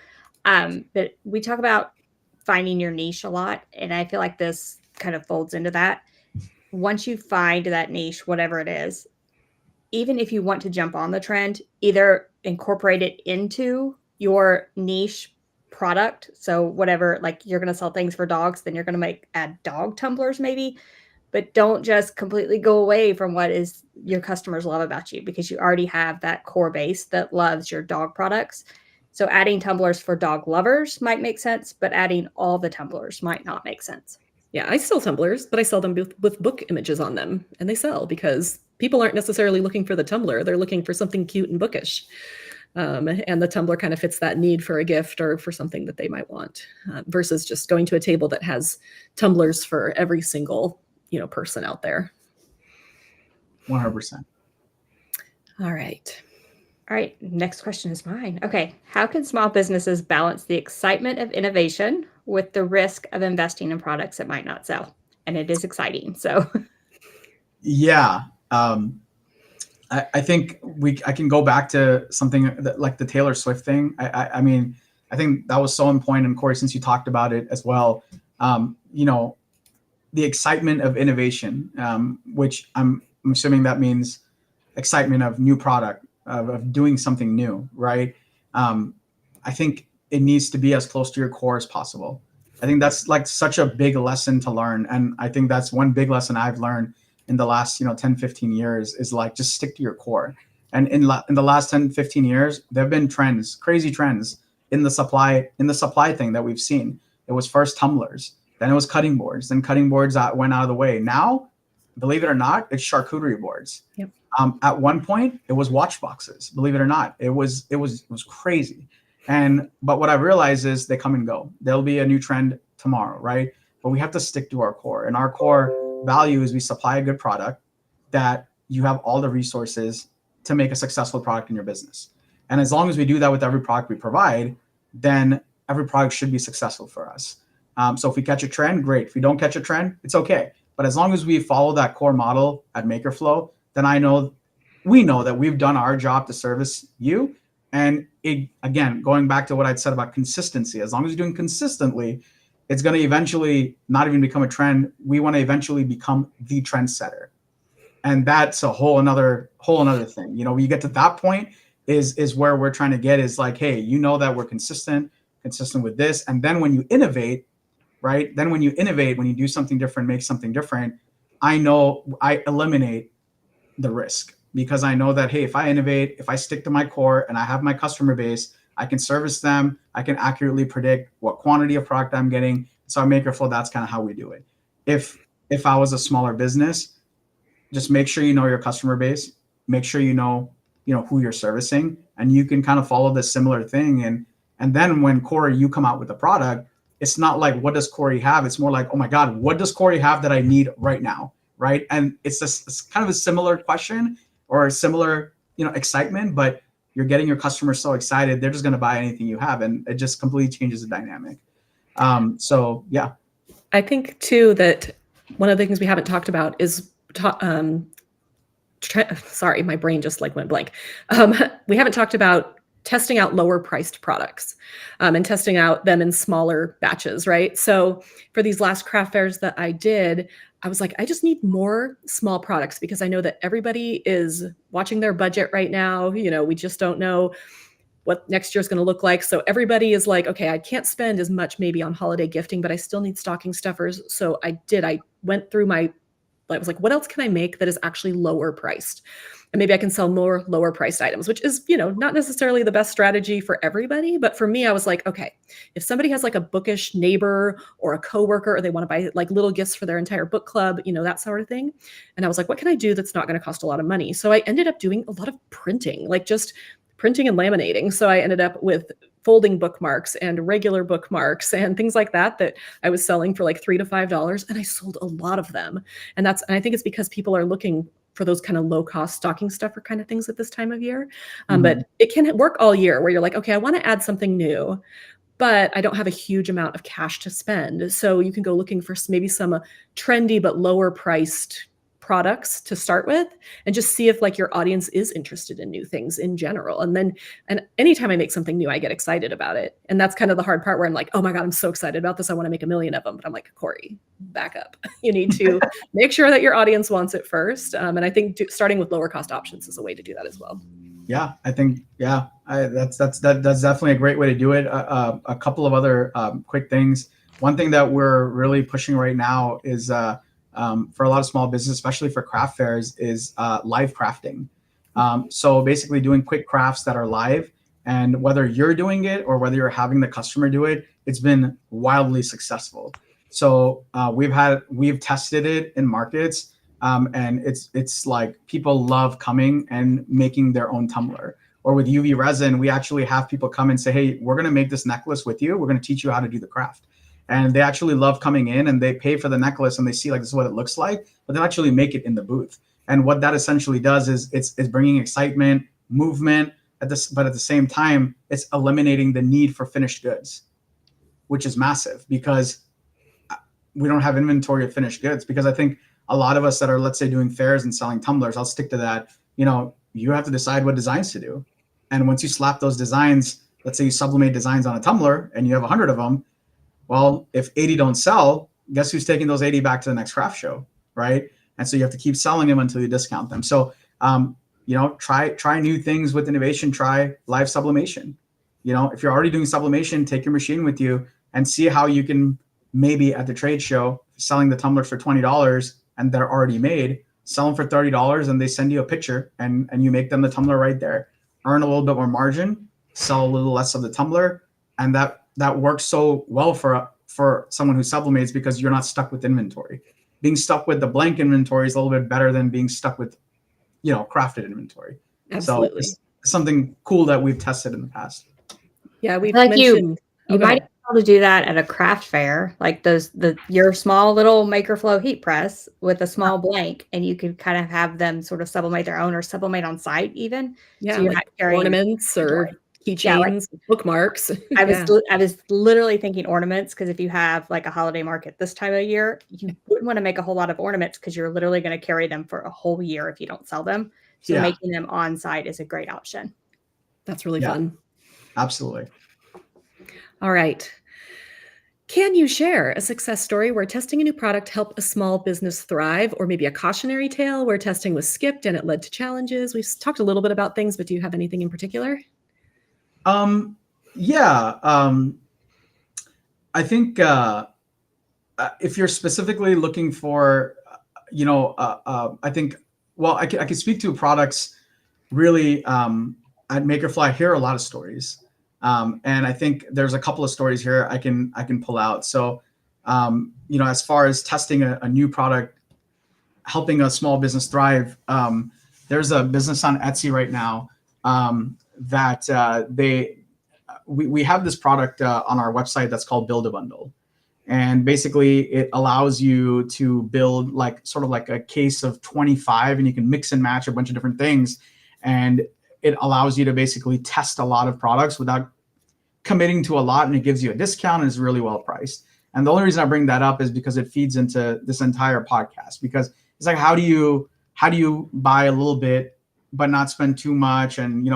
But we talk about finding your niche a lot, and I feel like this kind of folds into that. Once you find that niche, whatever it is, even if you want to jump on the trend, either incorporate it into your niche product. So whatever, like you're going to sell things for dogs, then you're going to add dog tumblers maybe. But don't just completely go away from what is your customers love about you, because you already have that core base that loves your dog products. So adding tumblers for dog lovers might make sense, but adding all the tumblers might not make sense. Yeah, I sell tumblers, but I sell them with book images on them, and they sell because people aren't necessarily looking for the tumbler. They're looking for something cute and bookish. And the tumbler kind of fits that need for a gift or for something that they might want, versus just going to a table that has tumblers for every single person out there. 100%. All right. All right, next question is mine. Okay, how can small businesses balance the excitement of innovation with the risk of investing in products that might not sell? And it is exciting. So, Yeah. I think I can go back to something that, like the Taylor Swift thing. I mean, I think that was so on point. And Corey, since you talked about it as well, you know, the excitement of innovation, which I'm assuming that means excitement of new product, of doing something new, right? I think it needs to be as close to your core as possible. I think that's like such a big lesson to learn. And I think that's one big lesson I've learned in the last, 10, 15 years is like, just stick to your core. And in the last 10, 15 years, there have been trends, crazy trends in the supply thing that we've seen. It was first tumblers, then it was cutting boards, then cutting boards that went out of the way. Now, believe it or not, it's charcuterie boards. Yep. At one point, it was watch boxes. Believe it or not, it was crazy. But what I realized is they come and go. There'll be a new trend tomorrow, right? But we have to stick to our core. And our core value is we supply a good product that you have all the resources to make a successful product in your business. And as long as we do that with every product we provide, then every product should be successful for us. So if we catch a trend, great. If we don't catch a trend, it's okay. But as long as we follow that core model at Makerflo, then we know that we've done our job to service you. And again, going back to what I'd said about consistency, as long as you're doing consistently, it's going to eventually not even become a trend. We want to eventually become the trendsetter. And that's a whole another thing. When you get to that point is where we're trying to get is like, hey, that we're consistent with this. And then when you innovate, right? Then when you innovate, when you do something different, make something different, I know I eliminate the risk, because I know that, hey, if I innovate, if I stick to my core and I have my customer base, I can service them. I can accurately predict what quantity of product I'm getting. So at Makerflo, that's kind of how we do it. If I was a smaller business, just make sure you know your customer base, make sure you know who you're servicing, and you can kind of follow this similar thing. And then when Corey, you come out with a product, it's not like, what does Corey have? It's more like, oh my God, what does Corey have that I need right now? Right. And it's kind of a similar question or a similar, excitement, but you're getting your customers so excited, they're just going to buy anything you have. And it just completely changes the dynamic. So, yeah. I think too, that one of the things we haven't talked about is, sorry, my brain just like went blank. We haven't talked about testing out lower priced products and testing out them in smaller batches, right? So for these last craft fairs that I did, I was like, I just need more small products, because I know that everybody is watching their budget right now. We just don't know what next year's going to look like. So everybody is like, okay, I can't spend as much maybe on holiday gifting, but I still need stocking stuffers. So I went through I was like, what else can I make that is actually lower priced? And maybe I can sell more lower priced items, which is, not necessarily the best strategy for everybody. But for me, I was like, okay, if somebody has like a bookish neighbor or a coworker, or they want to buy like little gifts for their entire book club, that sort of thing. And I was like, what can I do that's not going to cost a lot of money? So I ended up doing a lot of printing, like just printing and laminating. So I ended up with folding bookmarks and regular bookmarks and things like that I was selling for like $3 to $5. And I sold a lot of them. And I think it's because people are looking for those kind of low cost stocking stuffer kind of things at this time of year. But it can work all year, where you're like, okay, I want to add something new, but I don't have a huge amount of cash to spend. So you can go looking for maybe some trendy but lower priced products to start with, and just see if like your audience is interested in new things in general. And anytime I make something new, I get excited about it. And that's kind of the hard part, where I'm like, oh my God, I'm so excited about this. I want to make 1 million of them. But I'm like, Corey, back up. You need to make sure that your audience wants it first. And I think starting with lower cost options is a way to do that as well. Yeah, I think, that's definitely a great way to do it. A couple of other quick things. One thing that we're really pushing right now is for a lot of small business, especially for craft fairs, is live crafting. So basically doing quick crafts that are live, and whether you're doing it or whether you're having the customer do it, it's been wildly successful. So we've tested it in markets, and it's like people love coming and making their own tumbler. Or with UV resin, we actually have people come and say, hey, we're going to make this necklace with you. We're going to teach you how to do the craft. And they actually love coming in, and they pay for the necklace and they see like, this is what it looks like, but they'll actually make it in the booth. And what that essentially does is it's bringing excitement, movement but at the same time, it's eliminating the need for finished goods, which is massive because we don't have inventory of finished goods. Because I think a lot of us that are, let's say, doing fairs and selling tumblers, I'll stick to that. You have to decide what designs to do. And once you slap those designs, let's say you sublimate designs on a tumbler and you have 100 of them. Well, if 80 don't sell, guess who's taking those 80 back to the next craft show, right? And so you have to keep selling them until you discount them. So, try new things with innovation. Try live sublimation. If you're already doing sublimation, take your machine with you and see how you can maybe at the trade show selling the tumblers for $20 and they're already made, sell them for $30 and they send you a picture and you make them the tumbler right there. Earn a little bit more margin, sell a little less of the tumbler, and that works so well for someone who sublimates because you're not stuck with inventory. Being stuck with the blank inventory is a little bit better than being stuck with, crafted inventory. Absolutely. So it's something cool that we've tested in the past. Yeah, we've Like mentioned. You might be able to do that at a craft fair, like your small little Makerflo heat press with a small blank, and you could kind of have them sort of sublimate their own or sublimate on site even. Yeah, so you're like not carrying ornaments or keychains, bookmarks. I was literally thinking ornaments, because if you have like a holiday market this time of year, you wouldn't want to make a whole lot of ornaments because you're literally going to carry them for a whole year if you don't sell them. So making them on site is a great option. That's really fun. Absolutely. All right. Can you share a success story where testing a new product helped a small business thrive, or maybe a cautionary tale where testing was skipped and it led to challenges? We've talked a little bit about things, but do you have anything in particular? I think if you're specifically looking for, I think, well, I can speak to products really at Makerflo. I hear a lot of stories. And I think there's a couple of stories here I can pull out. So, as far as testing a new product, helping a small business thrive, there's a business on Etsy right now that we have this product on our website that's called Build a Bundle. And basically it allows you to build sort of like a case of 25, and you can mix and match a bunch of different things. And it allows you to basically test a lot of products without committing to a lot, and it gives you a discount and is really well priced. And the only reason I bring that up is because it feeds into this entire podcast, because it's like, how do you buy a little bit but not spend too much? And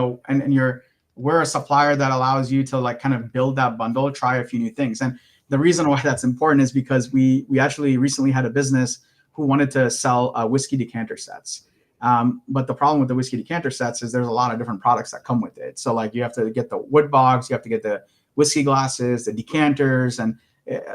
we're a supplier that allows you to kind of build that bundle, try a few new things. And the reason why that's important is because we actually recently had a business who wanted to sell whiskey decanter sets. But the problem with the whiskey decanter sets is there's a lot of different products that come with it. So you have to get the wood box, you have to get the whiskey glasses, the decanters, and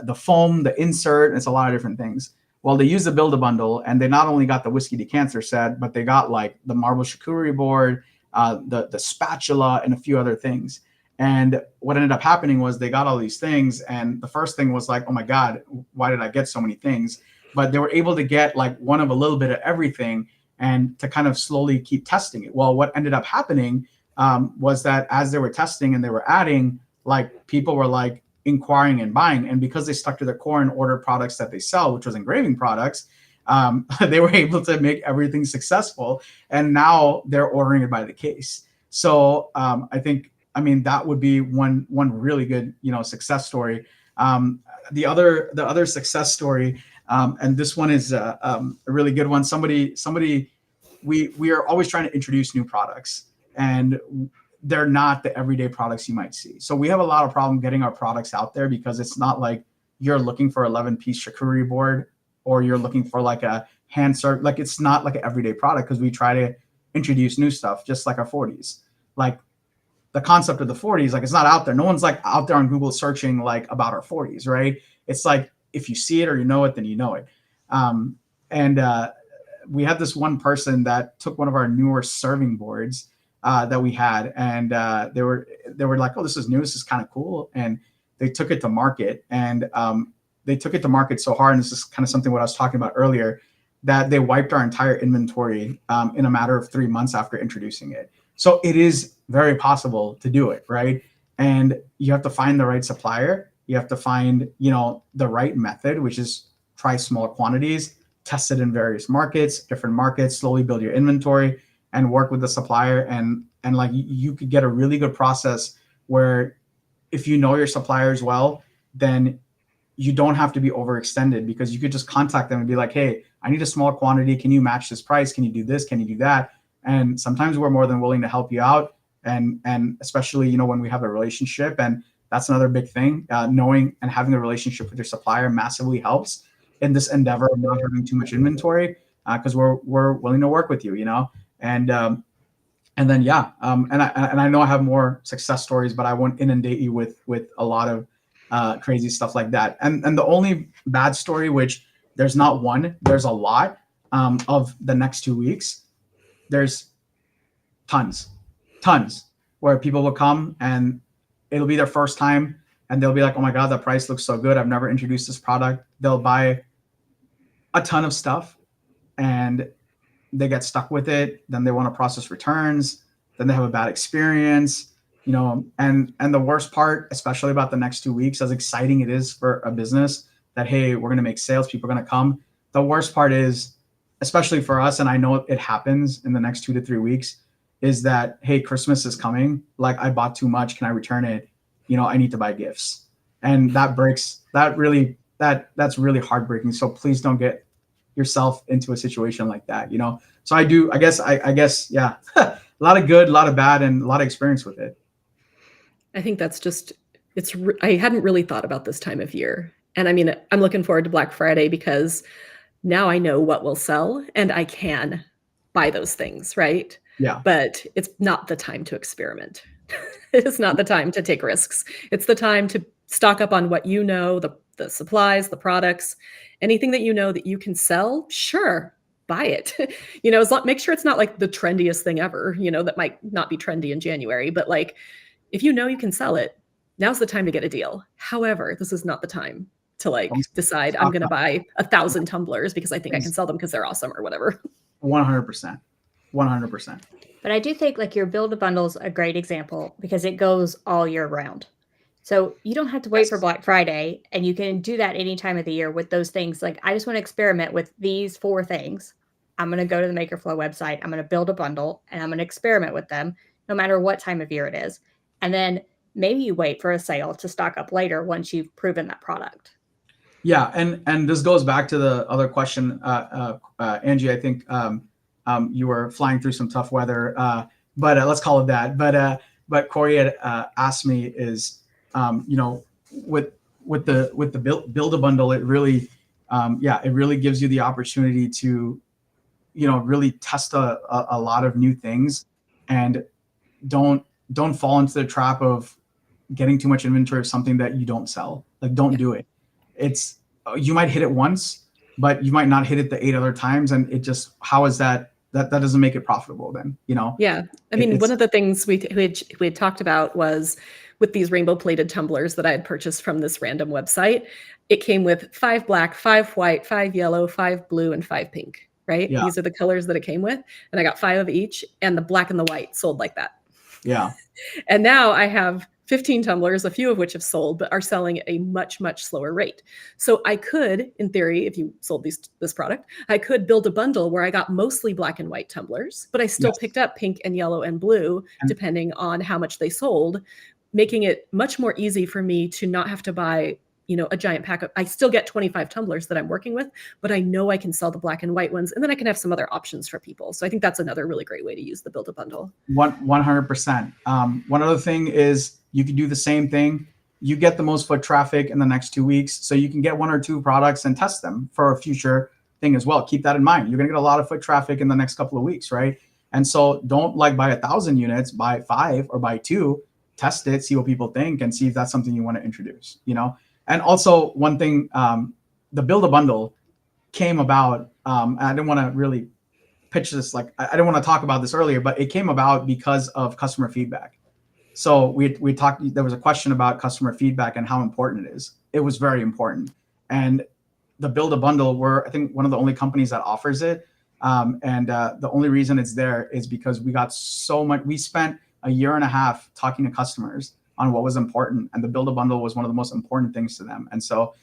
the foam, the insert. It's a lot of different things. Well, they used the Build a Bundle, and they not only got the whiskey decanter set, but they got the marble charcuterie board, the spatula, and a few other things. And what ended up happening was they got all these things, and the first thing was oh my God, why did I get so many things? But they were able to get one of a little bit of everything, and to kind of slowly keep testing it. Well, what ended up happening was that as they were testing and they were adding, people were inquiring and buying. And because they stuck to their core and ordered products that they sell, which was engraving products, they were able to make everything successful. And now they're ordering it by the case. So I mean, that would be one really good, success story. The other success story, and this one is a really good one. We are always trying to introduce new products, and they're not the everyday products you might see. So we have a lot of problem getting our products out there, because it's not like you're looking for 11-piece charcuterie board, or you're looking for a hand serve. It's not like an everyday product, because we try to introduce new stuff, just like our 40s. The concept of the 40s, it's not out there. No one's out there on Google searching about our 40s, right? It's if you see it or you know it, then you know it. We had this one person that took one of our newer serving boards that we had, and they were like, oh, this is new, this is kind of cool. And they took it to market, and they took it to market so hard, and this is kind of something what I was talking about earlier, that they wiped our entire inventory in a matter of 3 months after introducing it. So it is very possible to do it, right? And you have to find the right supplier. You have to find, the right method, which is try small quantities, test it in various markets, different markets, slowly build your inventory and work with the supplier. And like you could get a really good process where if you know your suppliers well, then you don't have to be overextended, because you could just contact them and be like, hey, I need a small quantity. Can you match this price? Can you do this? Can you do that? And sometimes we're more than willing to help you out. And especially, you know, when we have a relationship, and that's another big thing, knowing and having a relationship with your supplier massively helps in this endeavor of not having too much inventory, because we're willing to work with you, you know. And then and I know I have more success stories, but I won't inundate you with a lot of crazy stuff like that. And the only bad story, which there's not one, there's a lot, of the next 2 weeks. There's tons where people will come and it'll be their first time and they'll be like, oh my God, the price looks so good. I've never introduced this product. They'll buy a ton of stuff and they get stuck with it. Then they want to process returns. Then they have a bad experience, you know. And the worst part, especially about the next 2 weeks, as exciting it is for a business that, hey, we're going to make sales, people are going to come. The worst part is, especially for us, and I know it happens in the next 2 to 3 weeks, is that, hey, Christmas is coming. Like, I bought too much. Can I return it? You know, I need to buy gifts. And that's really heartbreaking. So please don't get yourself into a situation like that, you know? So I guess, yeah, a lot of good, a lot of bad, and a lot of experience with it. I think that's just, I hadn't really thought about this time of year. And I mean, I'm looking forward to Black Friday because now I know what will sell and I can buy those things, right? Yeah. But it's not the time to experiment. It's not the time to take risks. It's the time to stock up on what you know, the supplies, the products, anything that you know that you can sell. Sure, buy it. You know, make sure it's not like the trendiest thing ever, you know, that might not be trendy in January, but like, if you know you can sell it, now's the time to get a deal. However, this is not the time to like decide I'm going to buy 1,000 tumblers because I think I can sell them because they're awesome or whatever. 100%. 100%. But I do think like your Build-A-Bundle's a great example because it goes all year round. So you don't have to wait for Black Friday, and you can do that any time of the year with those things. Like, I just want to experiment with these 4 things. I'm going to go to the Makerflo website. I'm going to build a bundle and I'm going to experiment with them no matter what time of year it is. And then maybe you wait for a sale to stock up later once you've proven that product. Yeah. And this goes back to the other question, Angie, I think, you were flying through some tough weather, but let's call it that. But Corey had asked me is, you know, with the build a bundle, it really, it really gives you the opportunity to, you know, really test a lot of new things, and don't fall into the trap of getting too much inventory of something that you don't sell. Like, don't do it. It's, you might hit it once, but you might not hit it the 8 other times. And it just, how is that doesn't make it profitable then, you know? Yeah. I mean, one of the things we had talked about was with these rainbow plated tumblers that I had purchased from this random website, it came with 5 black, 5 white, 5 yellow, 5 blue, and 5 pink, right? Yeah. These are the colors that it came with. And I got 5 of each, and the black and the white sold like that. Yeah. And now I have 15 tumblers, a few of which have sold, but are selling at a much, much slower rate. So I could, in theory, if you sold this product, I could build a bundle where I got mostly black and white tumblers, but I still picked up pink and yellow and blue, depending on how much they sold, making it much more easy for me to not have to buy, you know, a giant pack of, I still get 25 tumblers that I'm working with, but I know I can sell the black and white ones, and then I can have some other options for people. So I think that's another really great way to use the Build a Bundle. 100%. One other thing is you can do the same thing. You get the most foot traffic in the next 2 weeks, so you can get 1 or 2 products and test them for a future thing as well. Keep that in mind. You're going to get a lot of foot traffic in the next couple of weeks, right? And so don't like buy 1,000 units, buy 5 or buy 2, test it, see what people think, and see if that's something you want to introduce, you know? And also one thing, the Build a Bundle came about, I didn't want to really pitch this, like I didn't want to talk about this earlier, but it came about because of customer feedback. So we talked, there was a question about customer feedback and how important it is. It was very important. And the Build a Bundle, we're, I think, one of the only companies that offers it. The only reason it's there is because we got so much, we spent a year and a half talking to customers on what was important. And the Build a Bundle was one of the most important things to them. And so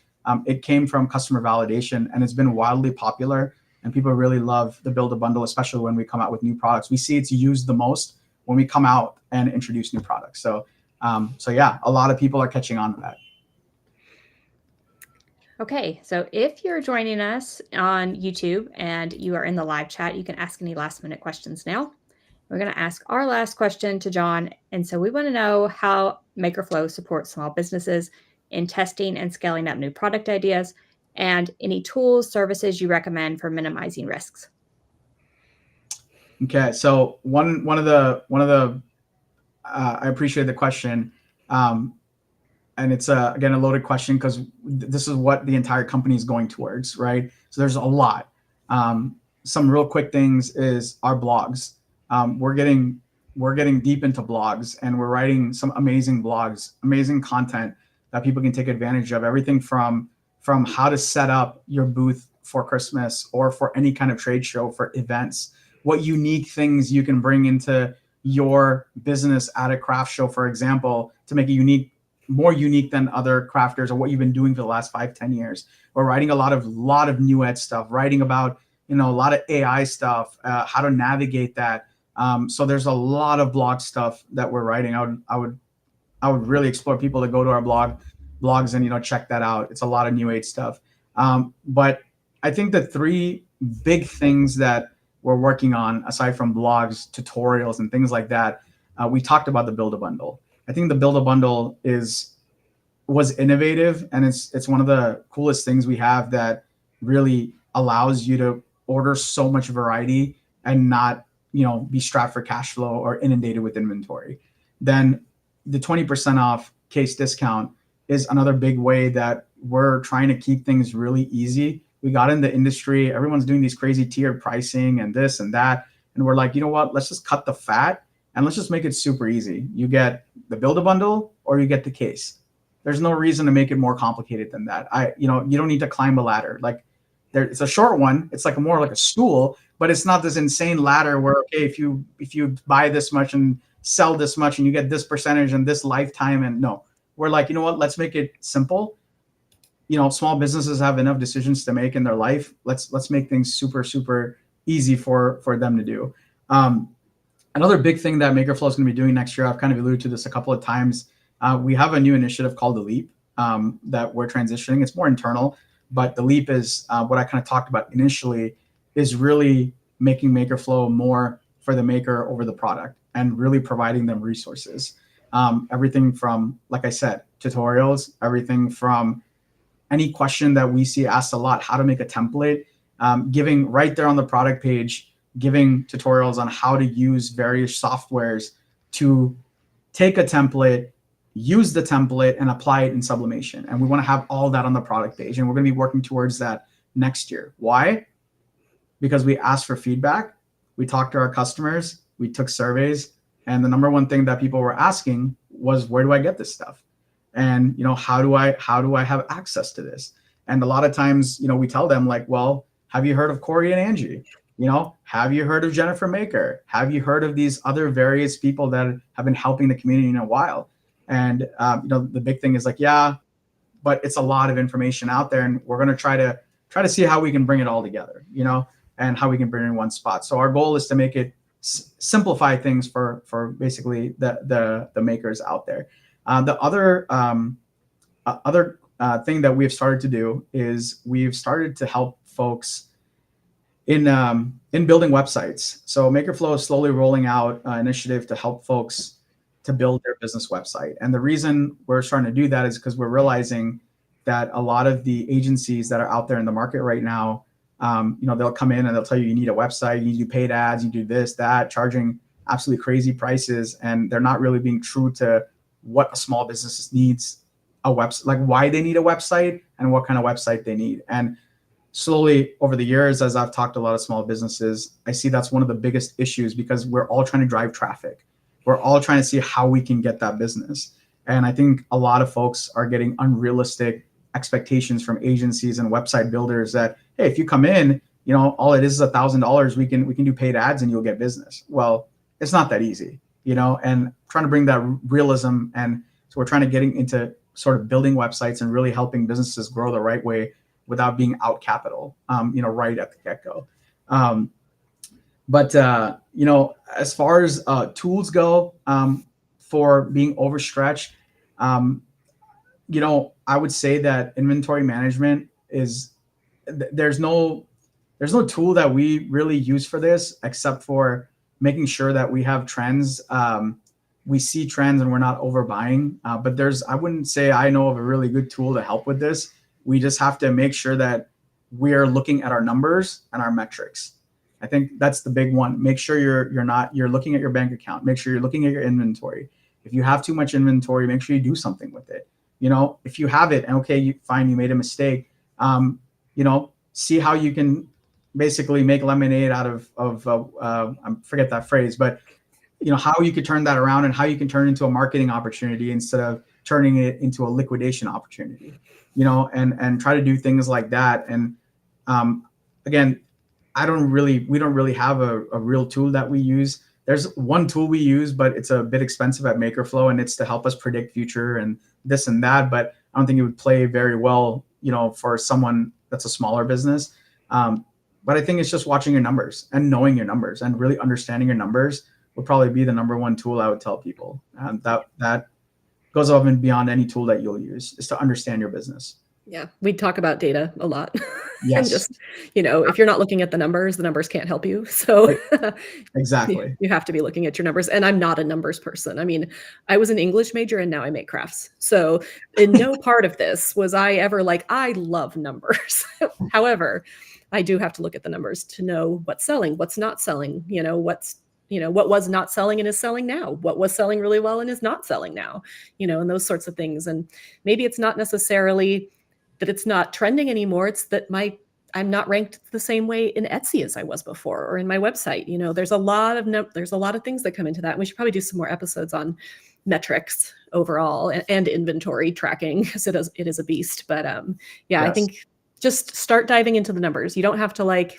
it came from customer validation, and it's been wildly popular. And people really love the build a bundle, especially when we come out with new products. We see it's used the most when we come out and introduce new products. So yeah, a lot of people are catching on to that. Okay, so if you're joining us on YouTube and you are in the live chat, you can ask any last minute questions now. We're going to ask our last question to John. And so we want to know how Makerflo supports small businesses in testing and scaling up new product ideas, and any tools, services you recommend for minimizing risks. Okay, so one of the I appreciate the question, and it's again a loaded question because this is what the entire company is going towards, right? So there's a lot. Some real quick things is our blogs. We're getting deep into blogs, and we're writing some amazing blogs, amazing content that people can take advantage of. Everything from how to set up your booth for Christmas or for any kind of trade show, for events, what unique things you can bring into your business at a craft show, for example, to make it more unique than other crafters, or what you've been doing for the last 5-10 years. We're writing a lot of new ed stuff, writing about, a lot of AI stuff, how to navigate that. So there's a lot of blog stuff that we're writing. I would really explore people to go to our blogs and check that out. It's a lot of new age stuff. But I think the three big things that we're working on, aside from blogs, tutorials, and things like that, we talked about the build a bundle. I think the build a bundle was innovative, and it's one of the coolest things we have that really allows you to order so much variety and not be strapped for cash flow or inundated with inventory. Then the 20% off case discount is another big way that we're trying to keep things really easy. We got in the industry, everyone's doing these crazy tiered pricing and this and that, and we're like, you know what, let's just cut the fat and let's just make it super easy. You get the build a bundle or you get the case. There's no reason to make it more complicated than that. You don't need to climb a ladder. Like, it's a short one. It's like more like a stool, but it's not this insane ladder where, okay, if you buy this much and sell this much and you get this percentage and this lifetime, and no, we're like, you know what, let's make it simple. Small businesses have enough decisions to make in their life. Let's make things super, super easy for them to do. Another big thing that Makerflo is going to be doing next year, I've kind of alluded to this a couple of times. We have a new initiative called The Leap that we're transitioning. It's more internal, but The Leap is what I kind of talked about initially, is really making Makerflo more for the maker over the product and really providing them resources. Everything from, like I said, tutorials, everything from any question that we see asked a lot, how to make a template, giving right there on the product page, giving tutorials on how to use various softwares to take a template, use the template, and apply it in sublimation. And we want to have all that on the product page. And we're going to be working towards that next year. Why? Because we asked for feedback. We talked to our customers. We took surveys. And the number one thing that people were asking was, where do I get this stuff? And, how do I have access to this? And a lot of times, we tell them, like, well, have you heard of Corey and Angie? Have you heard of Jennifer Maker? Have you heard of these other various people that have been helping the community in a while? And, the big thing is like, yeah, but it's a lot of information out there, and we're going to try to see how we can bring it all together, and how we can bring it in one spot. So our goal is to make it simplify things for basically the makers out there. The other thing that we've started to do is we've started to help folks in building websites. So Makerflo is slowly rolling out an initiative to help folks to build their business website. And the reason we're starting to do that is because we're realizing that a lot of the agencies that are out there in the market right now, they'll come in and they'll tell you need a website, you need to do paid ads, you do this, that, charging absolutely crazy prices. And they're not really being true to what a small business needs a website, like why they need a website and what kind of website they need. And slowly over the years, as I've talked to a lot of small businesses, I see that's one of the biggest issues, because we're all trying to drive traffic. We're all trying to see how we can get that business. And I think a lot of folks are getting unrealistic expectations from agencies and website builders that, hey, if you come in, all it is $1,000, we can do paid ads and you'll get business. Well, it's not that easy, and trying to bring that realism. And so we're trying to getting into sort of building websites and really helping businesses grow the right way without being out capital, right at the get-go. But as far as tools go, for being overstretched, I would say that inventory management is, there's no tool that we really use for this except for making sure that we have trends. We see trends and we're not overbuying. But I wouldn't say I know of a really good tool to help with this. We just have to make sure that we're looking at our numbers and our metrics. I think that's the big one. Make sure you're looking at your bank account. Make sure you're looking at your inventory. If you have too much inventory, make sure you do something with it. If you have it, and okay, you made a mistake. See how you can basically make lemonade out of I forget that phrase, but how you could turn that around and how you can turn it into a marketing opportunity instead of turning it into a liquidation opportunity, and try to do things like that. And again, we don't really have a real tool that we use. There's one tool we use, but it's a bit expensive at Makerflo, and it's to help us predict future and this and that. But I don't think it would play very well, for someone that's a smaller business. But I think it's just watching your numbers and knowing your numbers and really understanding your numbers would probably be the number one tool I would tell people. That goes above and beyond any tool that you'll use, is to understand your business. Yeah, we talk about data a lot. Yes. And just, if you're not looking at the numbers can't help you. So exactly. You have to be looking at your numbers. And I'm not a numbers person. I mean, I was an English major and now I make crafts. So in no part of this was I ever like, I love numbers. However, I do have to look at the numbers to know what's selling, what's not selling, what was not selling and is selling now, what was selling really well and is not selling now, and those sorts of things. And maybe it's not necessarily that it's not trending anymore. It's that I'm not ranked the same way in Etsy as I was before, or in my website. There's a lot of things that come into that. And we should probably do some more episodes on metrics overall and inventory tracking, because it is a beast. But yes. I think just start diving into the numbers. You don't have to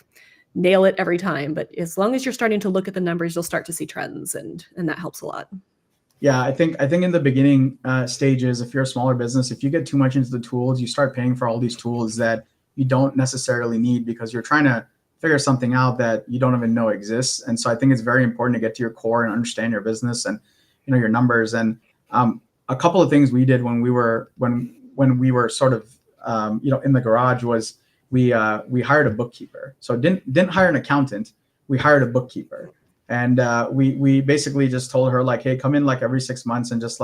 nail it every time, but as long as you're starting to look at the numbers, you'll start to see trends, and that helps a lot. Yeah, I think in the beginning stages, if you're a smaller business, if you get too much into the tools, you start paying for all these tools that you don't necessarily need because you're trying to figure something out that you don't even know exists. And so I think it's very important to get to your core and understand your business and your numbers. And a couple of things we did when we were sort of in the garage was we hired a bookkeeper. So didn't hire an accountant. We hired a bookkeeper. And we basically just told her hey, come in every 6 months and just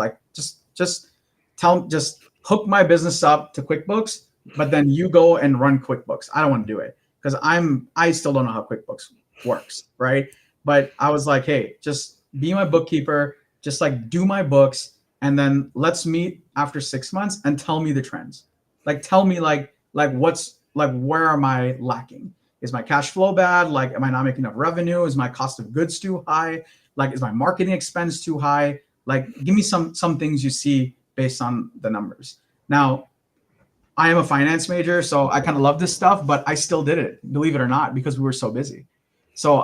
hook my business up to QuickBooks, but then you go and run QuickBooks. I don't want to do it because I still don't know how QuickBooks works, right? But I was like, hey, just be my bookkeeper, just do my books, and then let's meet after 6 months and tell me the trends. Tell me where am I lacking? Is my cash flow bad? Am I not making enough revenue? Is my cost of goods too high? Is my marketing expense too high? Give me some things you see based on the numbers. Now, I am a finance major, so I kind of love this stuff, but I still did it, believe it or not, because we were so busy. So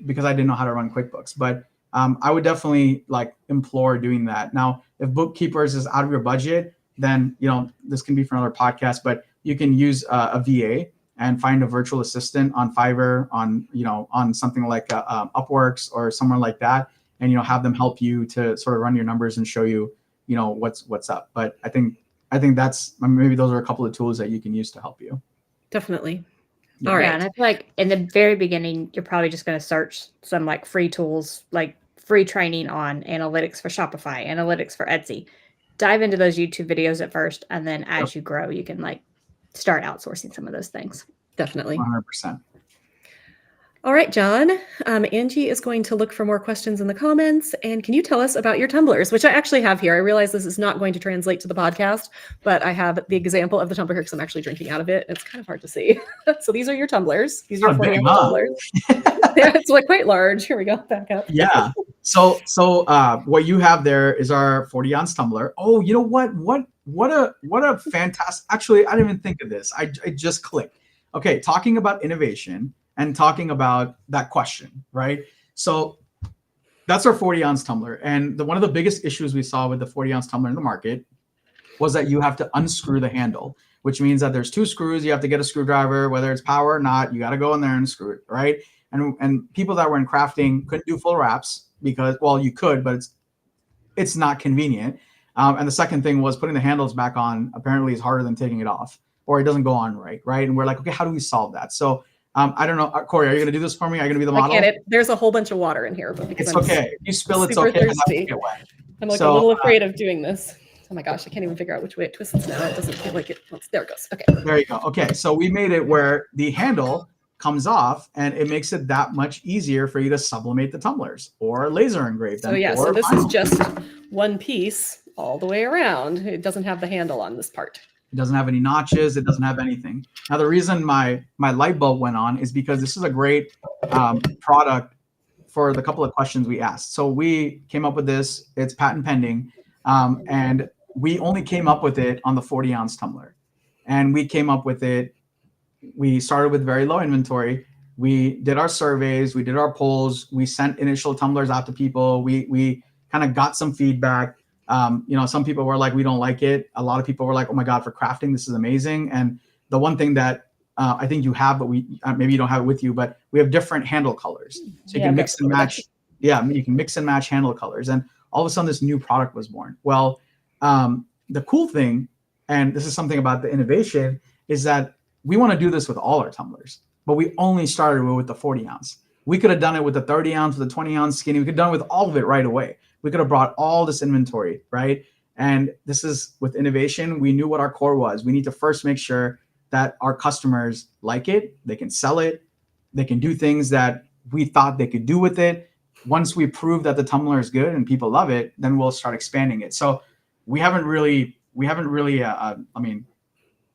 because I didn't know how to run QuickBooks, but I would definitely implore doing that. Now, if bookkeepers is out of your budget, then this can be for another podcast, but you can use a VA and find a virtual assistant on Fiverr, on something like Upworks or somewhere like that, and have them help you to sort of run your numbers and show you what's up. But I think that's maybe those are a couple of tools that you can use to help you. Definitely. All right. And I feel in the very beginning, you're probably just going to search some free tools, free training on analytics for Shopify, analytics for Etsy. Dive into those YouTube videos at first, and then as you grow, you can start outsourcing some of those things. Definitely. 100%. All right, John. Angie is going to look for more questions in the comments. And can you tell us about your tumblers, which I actually have here? I realize this is not going to translate to the podcast, but I have the example of the tumbler here because I'm actually drinking out of it. It's kind of hard to see. So these are your tumblers. These are your tumblers. Yeah, it's quite large. Here we go. Back up. Yeah. So what you have there is our 40-ounce tumbler. Oh, you know what? What a fantastic. Actually, I didn't even think of this. I just clicked. Okay, talking about innovation and talking about that question, right? So that's our 40-ounce tumbler. And one of the biggest issues we saw with the 40-ounce tumbler in the market was that you have to unscrew the handle, which means that there's 2 screws. You have to get a screwdriver, whether it's power or not. You got to go in there and screw it, right? And people that were in crafting couldn't do full wraps because, well, you could, but it's not convenient. And the second thing was putting the handles back on apparently is harder than taking it off, or it doesn't go on right? And we're like, okay, how do we solve that? So I don't know, Corey, are you going to do this for me? Are you going to be the model? I can't. There's a whole bunch of water in here, but it's okay. If you spill, it's super okay. thirsty. Get wet. I'm like a little afraid of doing this. Oh my gosh, I can't even figure out which way it twists now. It doesn't feel like it. There it goes. Okay. There you go. Okay, so we made it where the handle comes off, and it makes it that much easier for you to sublimate the tumblers or laser engrave them. So yeah, so this is just one piece all the way around. It doesn't have the handle on this part. It doesn't have any notches. It doesn't have anything. Now, the reason my light bulb went on is because this is a great product for the couple of questions we asked. So we came up with this. It's patent pending. And we only came up with it on the 40-ounce tumbler. And we came up with it. We started with very low inventory. We did our surveys. We did our polls. We sent initial tumblers out to people. We kind of got some feedback. Some people were like, we don't like it. A lot of people were like, oh my God, for crafting, this is amazing. And the one thing that I think you have, but maybe you don't have it with you, but we have different handle colors. So you can mix and match. Yeah, you can mix and match handle colors. And all of a sudden this new product was born. Well, the cool thing, and this is something about the innovation, is that we want to do this with all our tumblers, but we only started with the 40-ounce. We could have done it with the 30-ounce, with the 20-ounce skinny. We could have done it with all of it right away. We could have brought all this inventory, right? And this is with innovation. We knew what our core was. We need to first make sure that our customers like it, they can sell it, they can do things that we thought they could do with it. Once we prove that the tumbler is good and people love it, then we'll start expanding it. So we haven't really,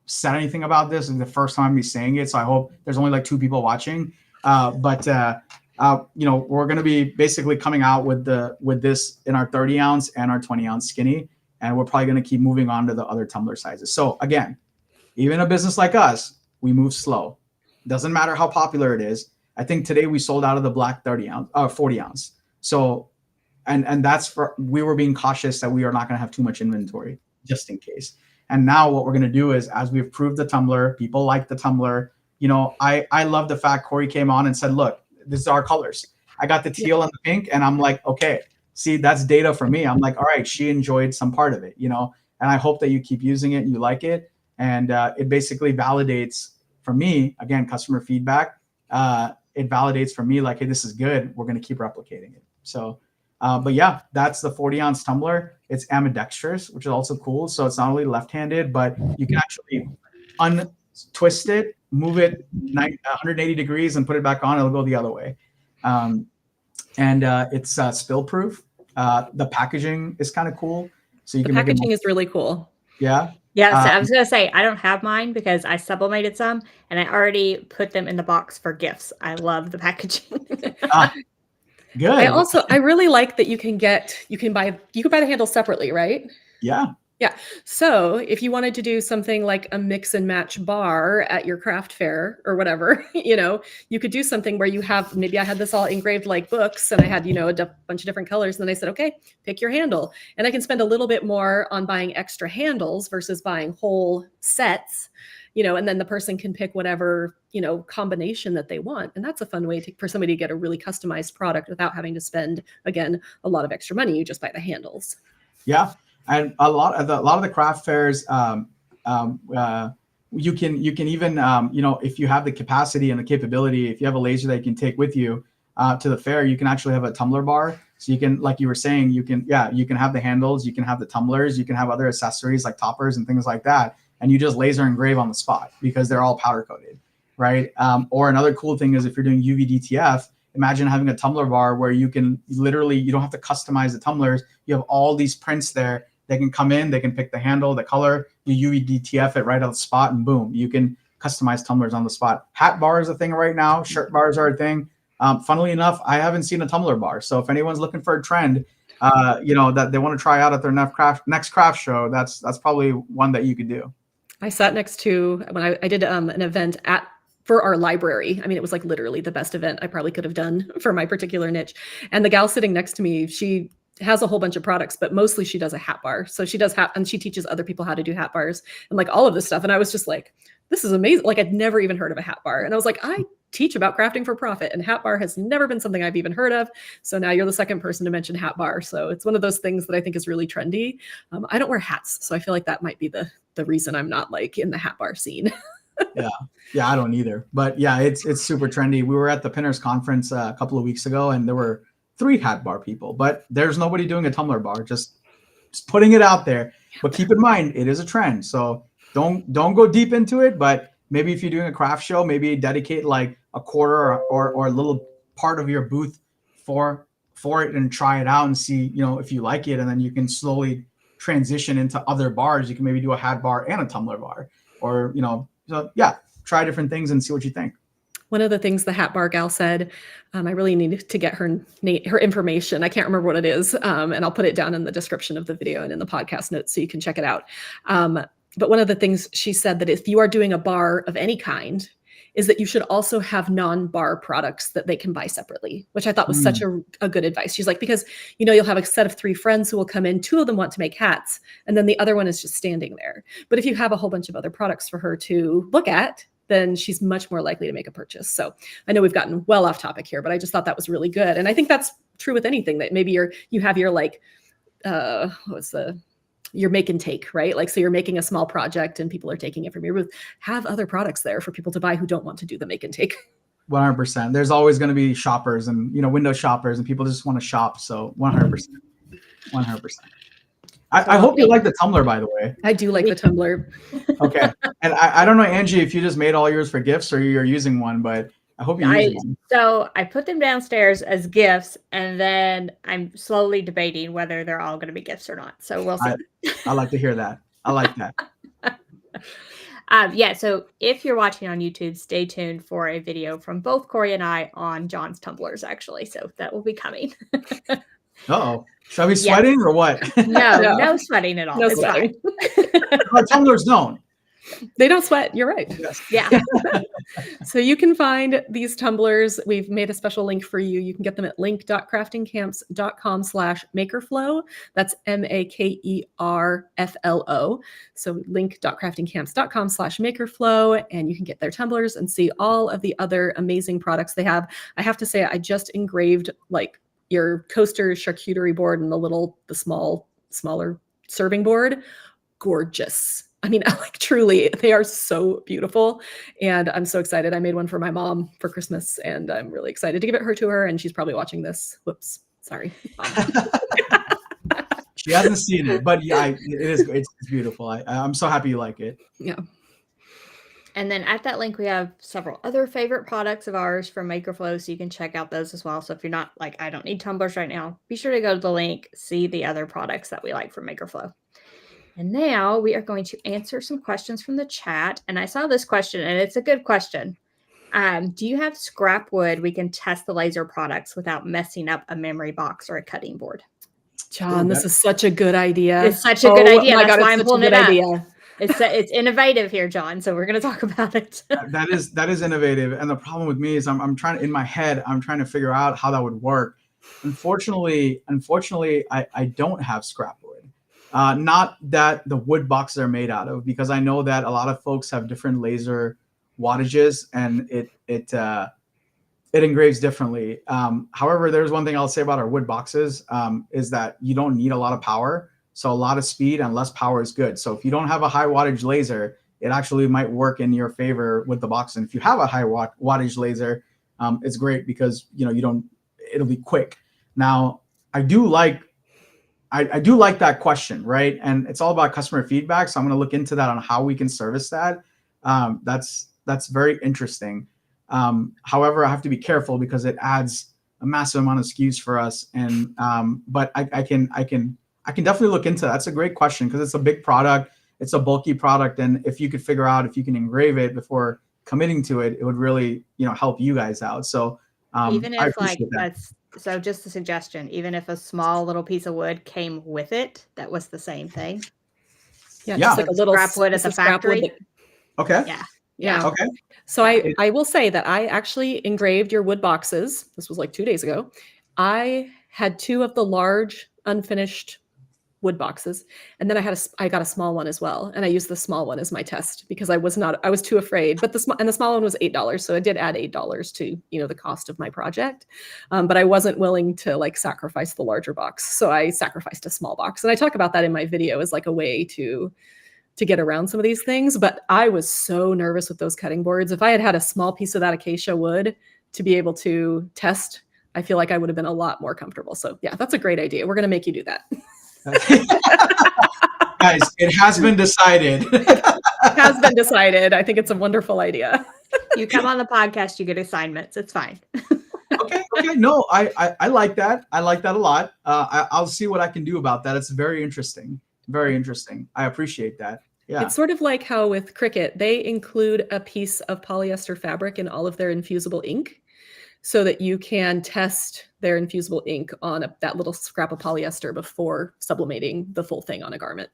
said anything about this. It's the first time me saying it. So I hope there's only like 2 people watching. But we're going to be basically coming out with this in our 30-ounce and our 20-ounce skinny. And we're probably going to keep moving on to the other tumbler sizes. So again, even a business like us, we move slow. Doesn't matter how popular it is. I think today we sold out of the black 40-ounce. So, and that's we were being cautious that we are not going to have too much inventory just in case. And now what we're going to do is, as we've proved the tumbler, people like the tumbler. I love the fact Corey came on and said, look, this is our colors. I got the teal and the pink, and I'm like, okay, see, that's data for me. I'm like, all right, she enjoyed some part of it, and I hope that you keep using it and you like it. And it basically validates for me, again, customer feedback. It validates for me like, hey, this is good. We're going to keep replicating it. So, but yeah, that's the 40-ounce tumbler. It's ambidextrous, which is also cool. So it's not only left-handed, but you can actually untwist it, move it 180 degrees and put it back on. It'll go the other way. And it's spill proof. The packaging is kind of cool. So the packaging is really cool. Yeah. Yeah, so I was going to say, I don't have mine because I sublimated some and I already put them in the box for gifts. I love the packaging. Good. I really like that you can buy the handle separately, right? Yeah. Yeah. So if you wanted to do something like a mix and match bar at your craft fair or whatever, you could do something where you have, maybe I had this all engraved like books and I had, a bunch of different colors. And then I said, okay, pick your handle. And I can spend a little bit more on buying extra handles versus buying whole sets, and then the person can pick whatever, combination that they want. And that's a fun way for somebody to get a really customized product without having to spend, again, a lot of extra money. You just buy the handles. Yeah. And a lot of the craft fairs, you can even, if you have the capacity and the capability, if you have a laser that you can take with you to the fair, you can actually have a tumbler bar. So you can, like you were saying, you can have the handles, you can have the tumblers, you can have other accessories like toppers and things like that. And you just laser engrave on the spot because they're all powder coated, right? Or another cool thing is if you're doing UV DTF, imagine having a tumbler bar where you can literally, you don't have to customize the tumblers. You have all these prints there. They can come in, they can pick the handle, the color, you UV DTF it right on the spot, and boom, you can customize tumblers on the spot. Hat bar is a thing right now. Shirt bars are a thing. Funnily enough, I haven't seen a tumbler bar. So if anyone's looking for a trend, that they want to try out at their next craft show, that's probably one that you could do. I sat next to, when I did an event for our library. I mean, it was like literally the best event I probably could have done for my particular niche. And the gal sitting next to me, she has a whole bunch of products, but mostly she does a hat bar. So she does and she teaches other people how to do hat bars and like all of this stuff. And I was just like, this is amazing. Like I'd never even heard of a hat bar. And I was like, I teach about crafting for profit, and hat bar has never been something I've even heard of. So now you're the second person to mention hat bar. So it's one of those things that I think is really trendy. I don't wear hats, so I feel like that might be the reason I'm not like in the hat bar scene. Yeah, I don't either. But yeah, it's super trendy. We were at the Pinners conference a couple of weeks ago, and there were 3 hat bar people, but there's nobody doing a tumbler bar. Just putting it out there. But keep in mind, it is a trend. So don't go deep into it. But maybe if you're doing a craft show, maybe dedicate like a quarter or a little part of your booth for it and try it out and see, if you like it, and then you can slowly transition into other bars. You can maybe do a hat bar and a tumbler bar, or so yeah, try different things and see what you think. One of the things the hat bar gal said, I really need to get her information. I can't remember what it is, and I'll put it down in the description of the video and in the podcast notes so you can check it out. But one of the things she said, that if you are doing a bar of any kind, is that you should also have non-bar products that they can buy separately, which I thought was such a good advice. She's like, because you'll have a set of 3 friends who will come in, 2 of them want to make hats, and then the other one is just standing there. But if you have a whole bunch of other products for her to look at, then she's much more likely to make a purchase. So I know we've gotten well off topic here, but I just thought that was really good. And I think that's true with anything, that maybe you have your like, your make and take, right? Like, so you're making a small project and people are taking it from your booth. Have other products there for people to buy who don't want to do the make and take. 100%. There's always going to be shoppers and, window shoppers, and people just want to shop. So 100%. 100%. I hope you like the tumbler, by the way. I do like the tumbler. Okay. And I don't know, Angie, if you just made all yours for gifts or you're using one, but I hope you use one. So I put them downstairs as gifts, and then I'm slowly debating whether they're all going to be gifts or not. So we'll see. I like to hear that. I like that. Yeah. So if you're watching on YouTube, stay tuned for a video from both Corey and I on John's tumblers, actually. So that will be coming. Uh-oh. Should I be sweating or what? No sweating at all. No it's sweating. Fine. Our tumblers don't. They don't sweat. You're right. Yes. Yeah. So you can find these tumblers. We've made a special link for you. You can get them at link.craftingcamps.com/makerflow. That's MAKERFLO. So link.craftingcamps.com/makerflow, and you can get their tumblers and see all of the other amazing products they have. I have to say, I just engraved like your coaster charcuterie board and the smaller serving board. Gorgeous. I mean, like truly, they are so beautiful. And I'm so excited. I made one for my mom for Christmas, and I'm really excited to give it to her. And she's probably watching this. Whoops. Sorry. She hasn't seen it, but yeah, it's beautiful. I'm so happy you like it. Yeah. And then at that link, we have several other favorite products of ours from Makerflo, so you can check out those as well. So if you're not like, I don't need tumblers right now, be sure to go to the link, see the other products that we like from Makerflo. And now we are going to answer some questions from the chat. And I saw this question, and it's a good question. Do you have scrap wood we can test the laser products without messing up a memory box or a cutting board? John, this is such a good idea. It's such a good idea. That's why I'm pulling it up. Idea. It's innovative here, John. So we're going to talk about it. That is innovative. And the problem with me is I'm trying to, in my head, I'm trying to figure out how that would work. Unfortunately, I don't have scrap wood. Not that the wood boxes are made out of, because I know that a lot of folks have different laser wattages, and it engraves differently. However, there's one thing I'll say about our wood boxes, is that you don't need a lot of power. So a lot of speed and less power is good. So if you don't have a high wattage laser, it actually might work in your favor with the box. And if you have a high wattage laser, it's great because it'll be quick. Now, I do like that question, right? And it's all about customer feedback. So I'm going to look into that on how we can service that. That's very interesting. However, I have to be careful because it adds a massive amount of SKUs for us. And but I can definitely look into that. That's a great question because it's a big product. It's a bulky product. And if you could figure out if you can engrave it before committing to it, it would really, help you guys out. So even if so just a suggestion, even if a small little piece of wood came with it, that was the same thing. Yeah. Just like a little scrap wood at the factory. Okay. Yeah. Okay. So I will say that I actually engraved your wood boxes. This was like 2 days ago. I had 2 of the large unfinished wood boxes. And then I got a small one as well. And I used the small one as my test because I was too afraid, but the small one was $8. So I did add $8 to, the cost of my project. But I wasn't willing to like sacrifice the larger box. So I sacrificed a small box. And I talk about that in my video as like a way to get around some of these things. But I was so nervous with those cutting boards. If I had had a small piece of that acacia wood to be able to test, I feel like I would have been a lot more comfortable. So yeah, that's a great idea. We're going to make you do that. Guys, it has been decided. It has been decided. I think it's a wonderful idea. You come on the podcast, you get assignments. It's fine. Okay. No, I like that. I like that a lot. I'll see what I can do about that. It's very interesting. Very interesting. I appreciate that. Yeah. It's sort of like how with Cricut, they include a piece of polyester fabric in all of their infusible ink so that you can test their infusible ink on that little scrap of polyester before sublimating the full thing on a garment.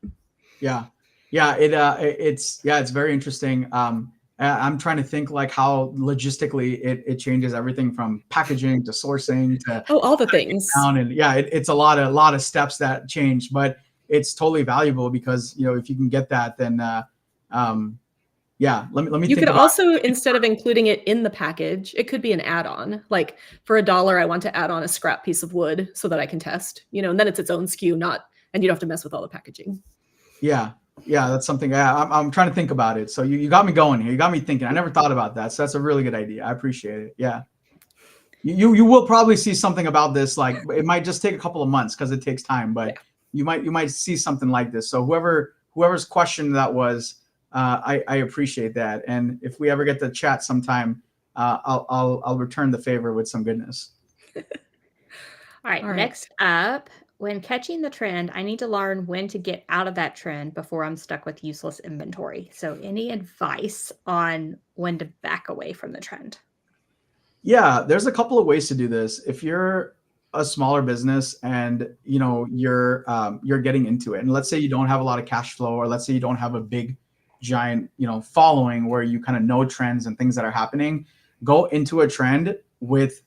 Yeah. It's very interesting. I'm trying to think like how logistically it changes everything from packaging to sourcing to all the things. And yeah, it's a lot of steps that change, but it's totally valuable because if you can get that, then yeah, let me. You could also, instead of including it in the package, it could be an add-on. Like for $1, I want to add on a scrap piece of wood so that I can test. And then it's its own SKU, and you don't have to mess with all the packaging. Yeah, that's something. I'm trying to think about it. So you got me going here. You got me thinking. I never thought about that. So that's a really good idea. I appreciate it. Yeah. You will probably see something about this. Like it might just take a couple of months because it takes time, but you might see something like this. So whoever's question that was. I appreciate that, and if we ever get to chat sometime, I'll return the favor with some goodness. All right. Next up, when catching the trend, I need to learn when to get out of that trend before I'm stuck with useless inventory. So, any advice on when to back away from the trend? Yeah, there's a couple of ways to do this. If you're a smaller business and you're getting into it, and let's say you don't have a lot of cash flow, or let's say you don't have a big giant following where you kind of know trends and things that are happening, go into a trend with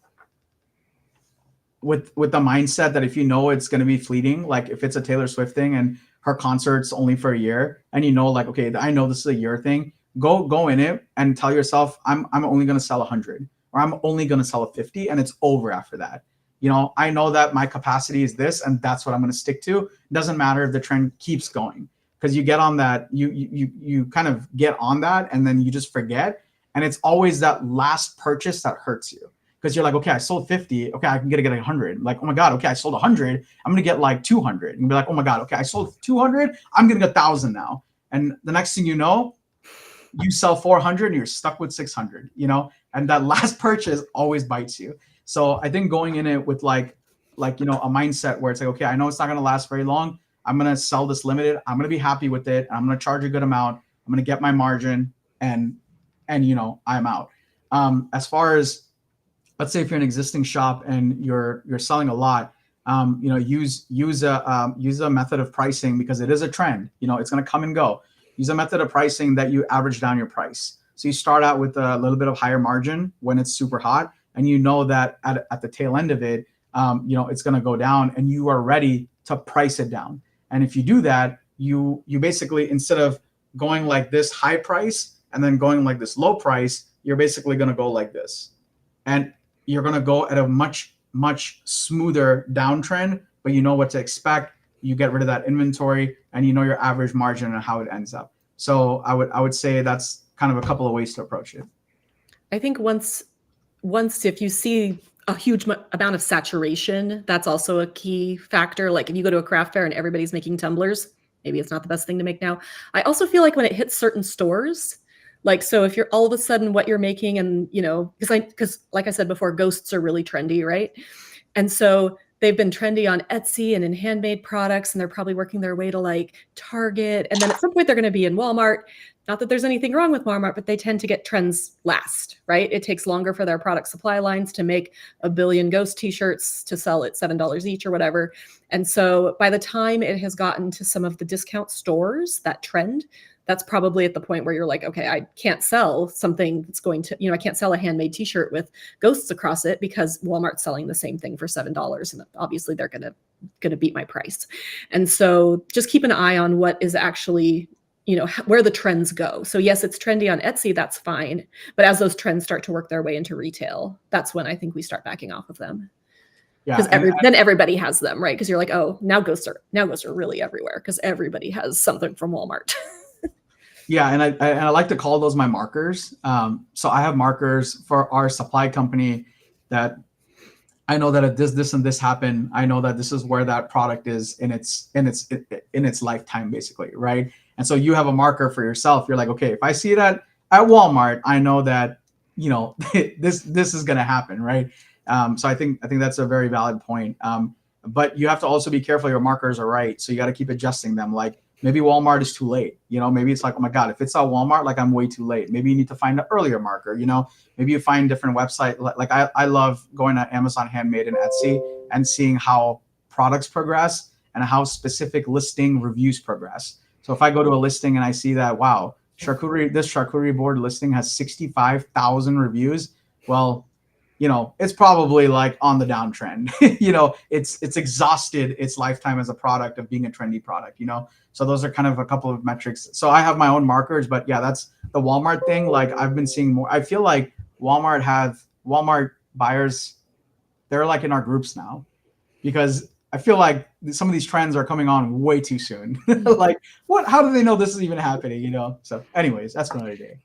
the mindset that if it's going to be fleeting, like if it's a Taylor Swift thing and her concert's only for a year, and like, okay, I know this is a year thing, go in it and tell yourself I'm only going to sell 100, or I'm only going to sell a 50, and it's over after that. I know that my capacity is this, and that's what I'm going to stick to. It doesn't matter if the trend keeps going. Because you get on that, you kind of get on that, and then you just forget. And it's always that last purchase that hurts you. Because you're like, okay, I sold 50. Okay, I can get 100. Like, oh my God, okay, I sold 100. I'm going to get like 200. And be like, oh my God, okay, I sold 200. I'm going to get 1,000 now. And the next thing you know, you sell 400 and you're stuck with 600, and that last purchase always bites you. So I think going in it with like a mindset where it's like, okay, I know it's not going to last very long. I'm going to sell this limited. I'm going to be happy with it. I'm going to charge a good amount. I'm going to get my margin, and I'm out. As far as, let's say if you're an existing shop and you're selling a lot, use a method of pricing, because it is a trend. It's going to come and go. Use a method of pricing that you average down your price. So you start out with a little bit of higher margin when it's super hot, and that at the tail end of it, it's going to go down, and you are ready to price it down. And if you do that, you basically, instead of going like this high price and then going like this low price, you're basically going to go like this. And you're going to go at a much, much smoother downtrend, but you know what to expect. You get rid of that inventory, and your average margin and how it ends up. So I would say that's kind of a couple of ways to approach it. I think once if you see a huge amount of saturation, that's also a key factor. Like if you go to a craft fair and everybody's making tumblers, maybe it's not the best thing to make now. I also feel like when it hits certain stores, like, so if you're all of a sudden what you're making, and because like I said before, ghosts are really trendy, right? And so they've been trendy on Etsy and in handmade products, and they're probably working their way to like Target, and then at some point they're going to be in Walmart. Not that there's anything wrong with Walmart, but they tend to get trends last, right? It takes longer for their product supply lines to make 1 billion ghost t-shirts to sell at $7 each or whatever. And so by the time it has gotten to some of the discount stores, that trend, that's probably at the point where you're like, okay, I can't sell something that's going to, I can't sell a handmade t-shirt with ghosts across it because Walmart's selling the same thing for $7. And obviously they're going to going to beat my price. And so just keep an eye on what is actually, where the trends go. So yes, it's trendy on Etsy, that's fine. But as those trends start to work their way into retail, that's when I think we start backing off of them. Because then everybody has them, right? Because you're like, oh, now ghosts are really everywhere because everybody has something from Walmart. Yeah, and I like to call those my markers. So I have markers for our supply company that I know that if this and this happen, I know that this is where that product is in its lifetime, basically, right? And so you have a marker for yourself. You're like, okay, if I see it at Walmart, I know that this is going to happen, right? So I think that's a very valid point. But you have to also be careful your markers are right. So you got to keep adjusting them. Like maybe Walmart is too late. Maybe it's like, oh my God, if it's at Walmart, like I'm way too late. Maybe you need to find an earlier marker. Maybe you find different website. Like I love going to Amazon Handmade and Etsy and seeing how products progress and how specific listing reviews progress. So if I go to a listing and I see that, wow, this charcuterie board listing has 65,000 reviews. Well, it's probably like on the downtrend. It's exhausted its lifetime as a product of being a trendy product. So those are kind of a couple of metrics. So I have my own markers, but yeah, that's the Walmart thing. Like I've been seeing more. I feel like Walmart buyers, they're like in our groups now, because I feel like some of these trends are coming on way too soon. Like what? How do they know this is even happening? So anyways, that's another day.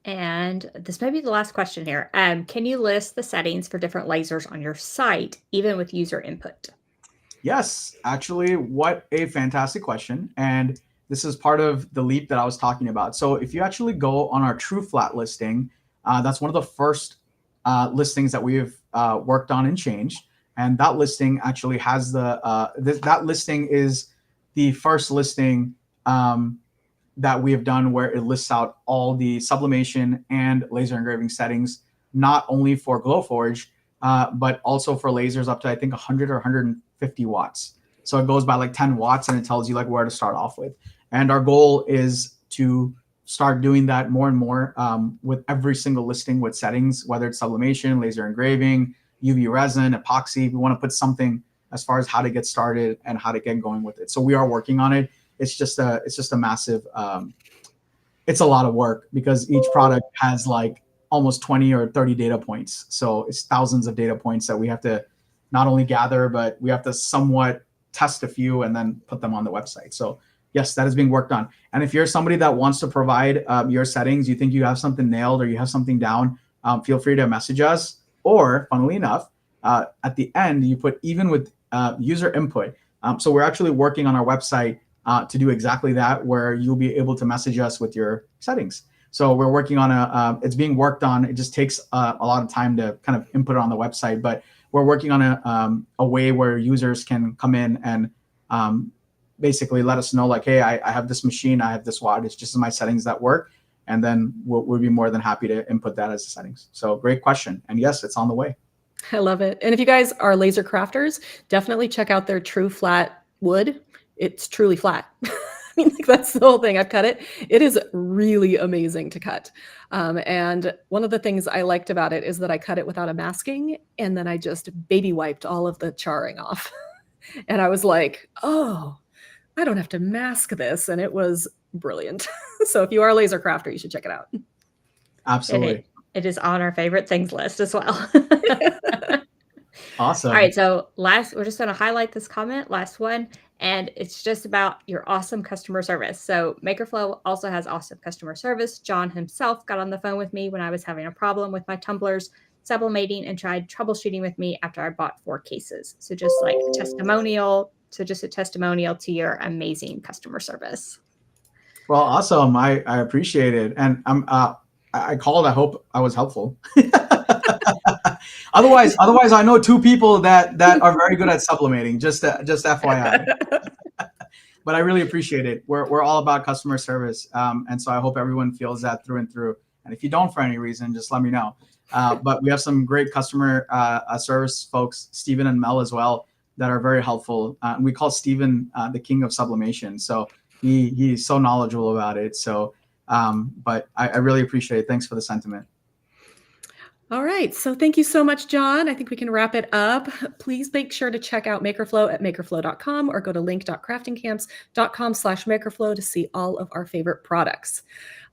And this may be the last question here. Can you list the settings for different lasers on your site, even with user input? Yes, actually, what a fantastic question. And this is part of the leap that I was talking about. So if you actually go on our True Flat listing, that's one of the first listings that we've worked on and changed. And that listing actually has that listing is the first listing that we have done where it lists out all the sublimation and laser engraving settings, not only for Glowforge, but also for lasers up to, I think, 100 or 150 watts. So it goes by like 10 watts and it tells you like where to start off with. And our goal is to start doing that more and more with every single listing with settings, whether it's sublimation, laser engraving, UV resin, epoxy. We want to put something as far as how to get started and how to get going with it. So we are working on it. It's just a massive, it's a lot of work because each product has like almost 20 or 30 data points. So it's thousands of data points that we have to not only gather, but we have to somewhat test a few and then put them on the website. So yes, that is being worked on. And if you're somebody that wants to provide your settings, you think you have something nailed or you have something down, feel free to message us. Or funnily enough, at the end, you put even with user input. So we're actually working on our website to do exactly that, where you'll be able to message us with your settings. So we're working on it's being worked on. It just takes a lot of time to kind of input it on the website, but we're working on a way where users can come in and basically let us know like, hey, I have this machine, I have this wattage, just my settings that work. And then we'll be more than happy to input that as the settings. So great question. And yes, it's on the way. I love it. And if you guys are laser crafters, definitely check out their True Flat wood. It's truly flat. I mean, like, that's the whole thing. I've cut it. It is really amazing to cut. And one of the things I liked about it is that I cut it without a masking, and then I just baby wiped all of the charring off. And I was like, oh, I don't have to mask this. And it was brilliant. So if you are a laser crafter, you should check it out. Absolutely. It is on our favorite things list as well. Awesome. All right. So we're just going to highlight this comment, last one. And it's just about your awesome customer service. So Makerflo also has awesome customer service. John himself got on the phone with me when I was having a problem with my tumblers sublimating and tried troubleshooting with me after I bought 4 cases. So just like a testimonial. So just a testimonial to your amazing customer service. Well, awesome. I appreciate it. And I called. I hope I was helpful. Otherwise, I know 2 people that are very good at sublimating. Just FYI. But I really appreciate it. We're all about customer service, and so I hope everyone feels that through and through. And if you don't for any reason, just let me know. But we have some great customer service folks, Stephen and Mel as well, that are very helpful. We call Stephen the king of sublimation. So he's so knowledgeable about it. So, but I really appreciate it. Thanks for the sentiment. All right. So thank you so much, John. I think we can wrap it up. Please make sure to check out Makerflo at makerflo.com or go to link.craftingcamps.com/makerflo to see all of our favorite products.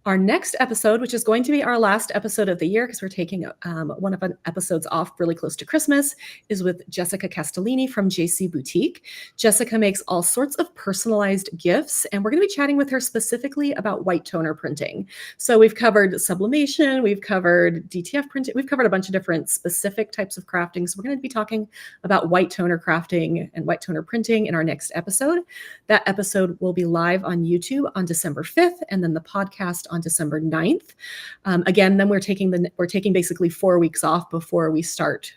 Our next episode, which is going to be our last episode of the year because we're taking one of the episodes off really close to Christmas, is with Jessica Castellini from JC Boutique. Jessica makes all sorts of personalized gifts, and we're going to be chatting with her specifically about white toner printing. So we've covered sublimation, we've covered DTF printing, we've covered a bunch of different specific types of crafting. So we're going to be talking about white toner crafting and white toner printing in our next episode. That episode will be live on YouTube on December 5th, and then the podcast on December 9th. Again, then we're taking basically 4 weeks off before we start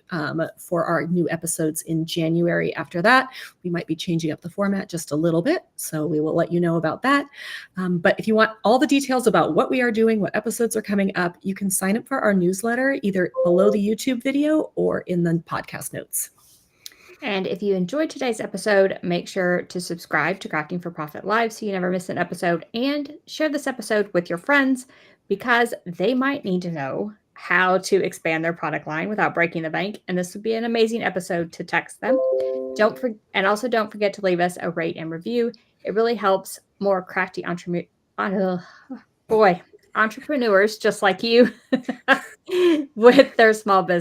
for our new episodes in January. After that, we might be changing up the format just a little bit, so we will let you know about that. But if you want all the details about what we are doing, what episodes are coming up, you can sign up for our newsletter either below the YouTube video or in the podcast notes. And if you enjoyed today's episode, make sure to subscribe to Crafting for Profit Live so you never miss an episode, and share this episode with your friends because they might need to know how to expand their product line without breaking the bank. And this would be an amazing episode to text them. And also don't forget to leave us a rate and review. It really helps more crafty entrepreneurs just like you with their small business.